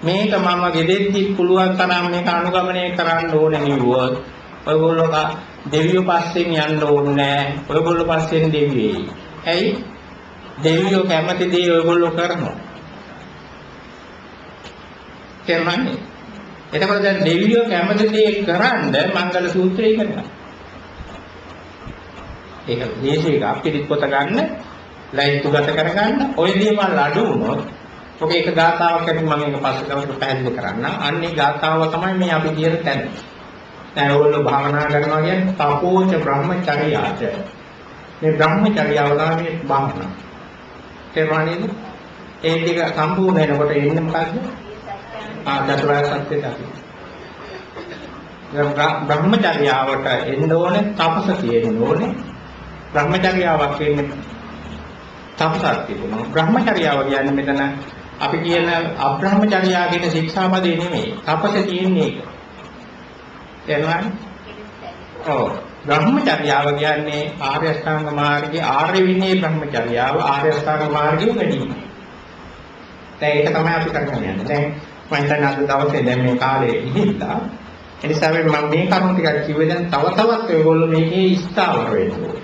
මේක මම ගෙදෙද්දි පුළුවන් තරම් මේක අනුගමනය කරන්න ඕනේ නෙවුවොත් ඔයගොල්ලෝ දෙවියෝ පස්සෙන් යන්න ඕනේ නෑ. ඔයගොල්ලෝ පස්සෙන් දෙවියෝ. ඇයි? දෙවියෝ කැමති දේ ඔයගොල්ලෝ කරනවා. තේරුණානේ? එතකොට දැන් දෙවියෝ කැමති දේ කරන්න මංගල සූත්‍රය කරනවා. ඒක දේශයක අපිරිත් පොත ගන්න, ලයිට් ගත කරගන්න, ඔය දේවල් අඩු වුණොත් ඔක එක ගාථාවක් ඇති මම ඒක පස්සේ දවසට පැහැදිලි කරන්න. අන්නේ ගාථාව තමයි මේ අපි කියන තැන. දැන් ඔයගොල්ලෝ භාවනා කරනවා කියන්නේ තපෝච බ්‍රහ්මචර්යාච. මේ බ්‍රහ්මචර්යාව තමයි භාවනා. තේරුණාද? ඒ ටික සම්පූර්ණ වෙනකොට එන්නේ මොකද්ද? චතුරාර්ය සත්‍ය දකින්න. බ්‍රහ්මචර්යාවට එන්න ඕනේ තපස තියෙන්න ඕනේ. බ්‍රහ්මචර්යාවක් කියන්නේ තපසක් තිබුණා. බ්‍රහ්මචර්යාව කියන්නේ මෙතන අපි කියන අබ්‍රහ්මචර්යා කියන ශික්ෂාපදේ නෙමෙයි. තපස තියෙන්නේ ඒක. තේරුණාද? ඔව්. බ්‍රහ්මචර්යාව කියන්නේ ආර්ය අෂ්ටාංග මාර්ගයේ ආර්ය විනය බ්‍රහ්මචර්යාව ආර්ය අෂ්ටාංග මාර්ගයේ වැඩි. දැන් ඒක තමයි අපි කරගෙන යන්නේ. දැන් මම හිතන්නේ අද දවසේ දැන් මේ කාලේ ඉහිලා එනිසා මම මේ කරුණු ටිකක් කිව්වේ දැන් තව තවත් ඔයගොල්ලෝ මේකේ ස්ථාවර වෙන්න ඕනේ.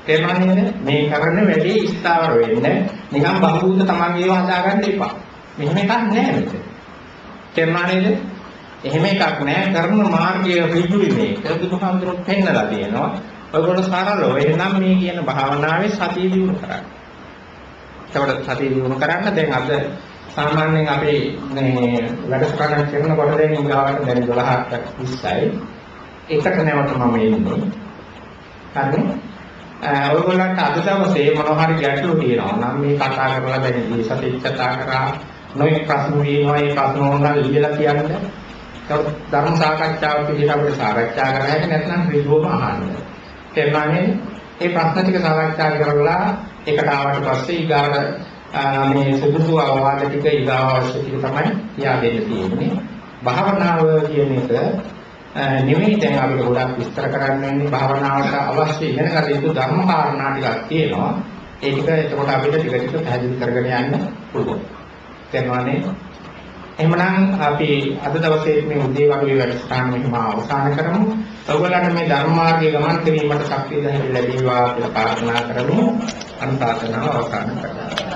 තේරුණාද? මේ කරන වැඩේ ස්ථාවර වෙන්න නිකන් බහූත තමන්ගේ ඒවා හදාගන්න එපා. මෙහෙම එකක් නැහැ මෙතන. තේරුණාද? එහෙම එකක් නැහැ. කරන මාර්ගය ඍජුයි මේක. බුදුහාමුදුරුවෝ පෙන්නලා තියෙනවා. ඔයගොල්ලෝ සරලව එහෙනම් මේ කියන භාවනාවේ සතිය දියුණු කරන්න. ඒකට සතිය දියුණු කරන්න දැන් අද සාමාන්‍යයෙන් අපි මේ වැඩසටහන කරනකොට දැන් උගාවට දැන් 12ට 20යි. ඒකට නැවත මම එන්නේ. හරිද? ඔයගොල්ලන්ට අද දවසේ මොනවා හරි ගැටලු තියෙනවා නම් මේ කතා කරලා දැන් මේ සතිය කතා කරා නොයෙක් ප්‍රශ්න වේනවා. ඒ ප්‍රශ්න ඕනනම් ඉඳලා කියන්න. ධර්ම සාකච්ඡාවක් විදිහට අපිට සාකච්ඡා කරන්න හැටි නැත්නම් ඍජුවම අහන්න. තේරුණානේ? මේ ප්‍රශ්න ටික සාකච්ඡා කරලා එකට ආවට පස්සේ ඊගාට මේ සුදුසු අවවාද ටික ඊගාව අවශ්‍ය ටික තමයි කියා දෙන්න තියෙන්නේ. භාවනාව කියන එක නෙමෙයි දැන් අපිට ගොඩක් විස්තර කරන්න වෙන්නේ. භාවනාවට අවශ්‍ය ඉගෙන ගන්න යුතු ධර්ම කාරණා ටිකක් තියෙනවා. ඒ ටික එතකොට අපිට ටික ටික පැහැදිලි කරගෙන යන්න පුළුවන්. තේරුණානේ? එහෙමනම් අපි අද දවසේ මේ උදේවරුේ වැඩසටහන මෙහිම අවසන් කරමු. ඔයගොල්ලන්ට මේ ධර්ම මාර්ගයේ ගමන් කිරීමට ශක්තිය ධෛර්ය ලැබේවා කියලා ප්‍රාර්ථනා කරමු. අනුශාසනාව අවසන් කරනවා.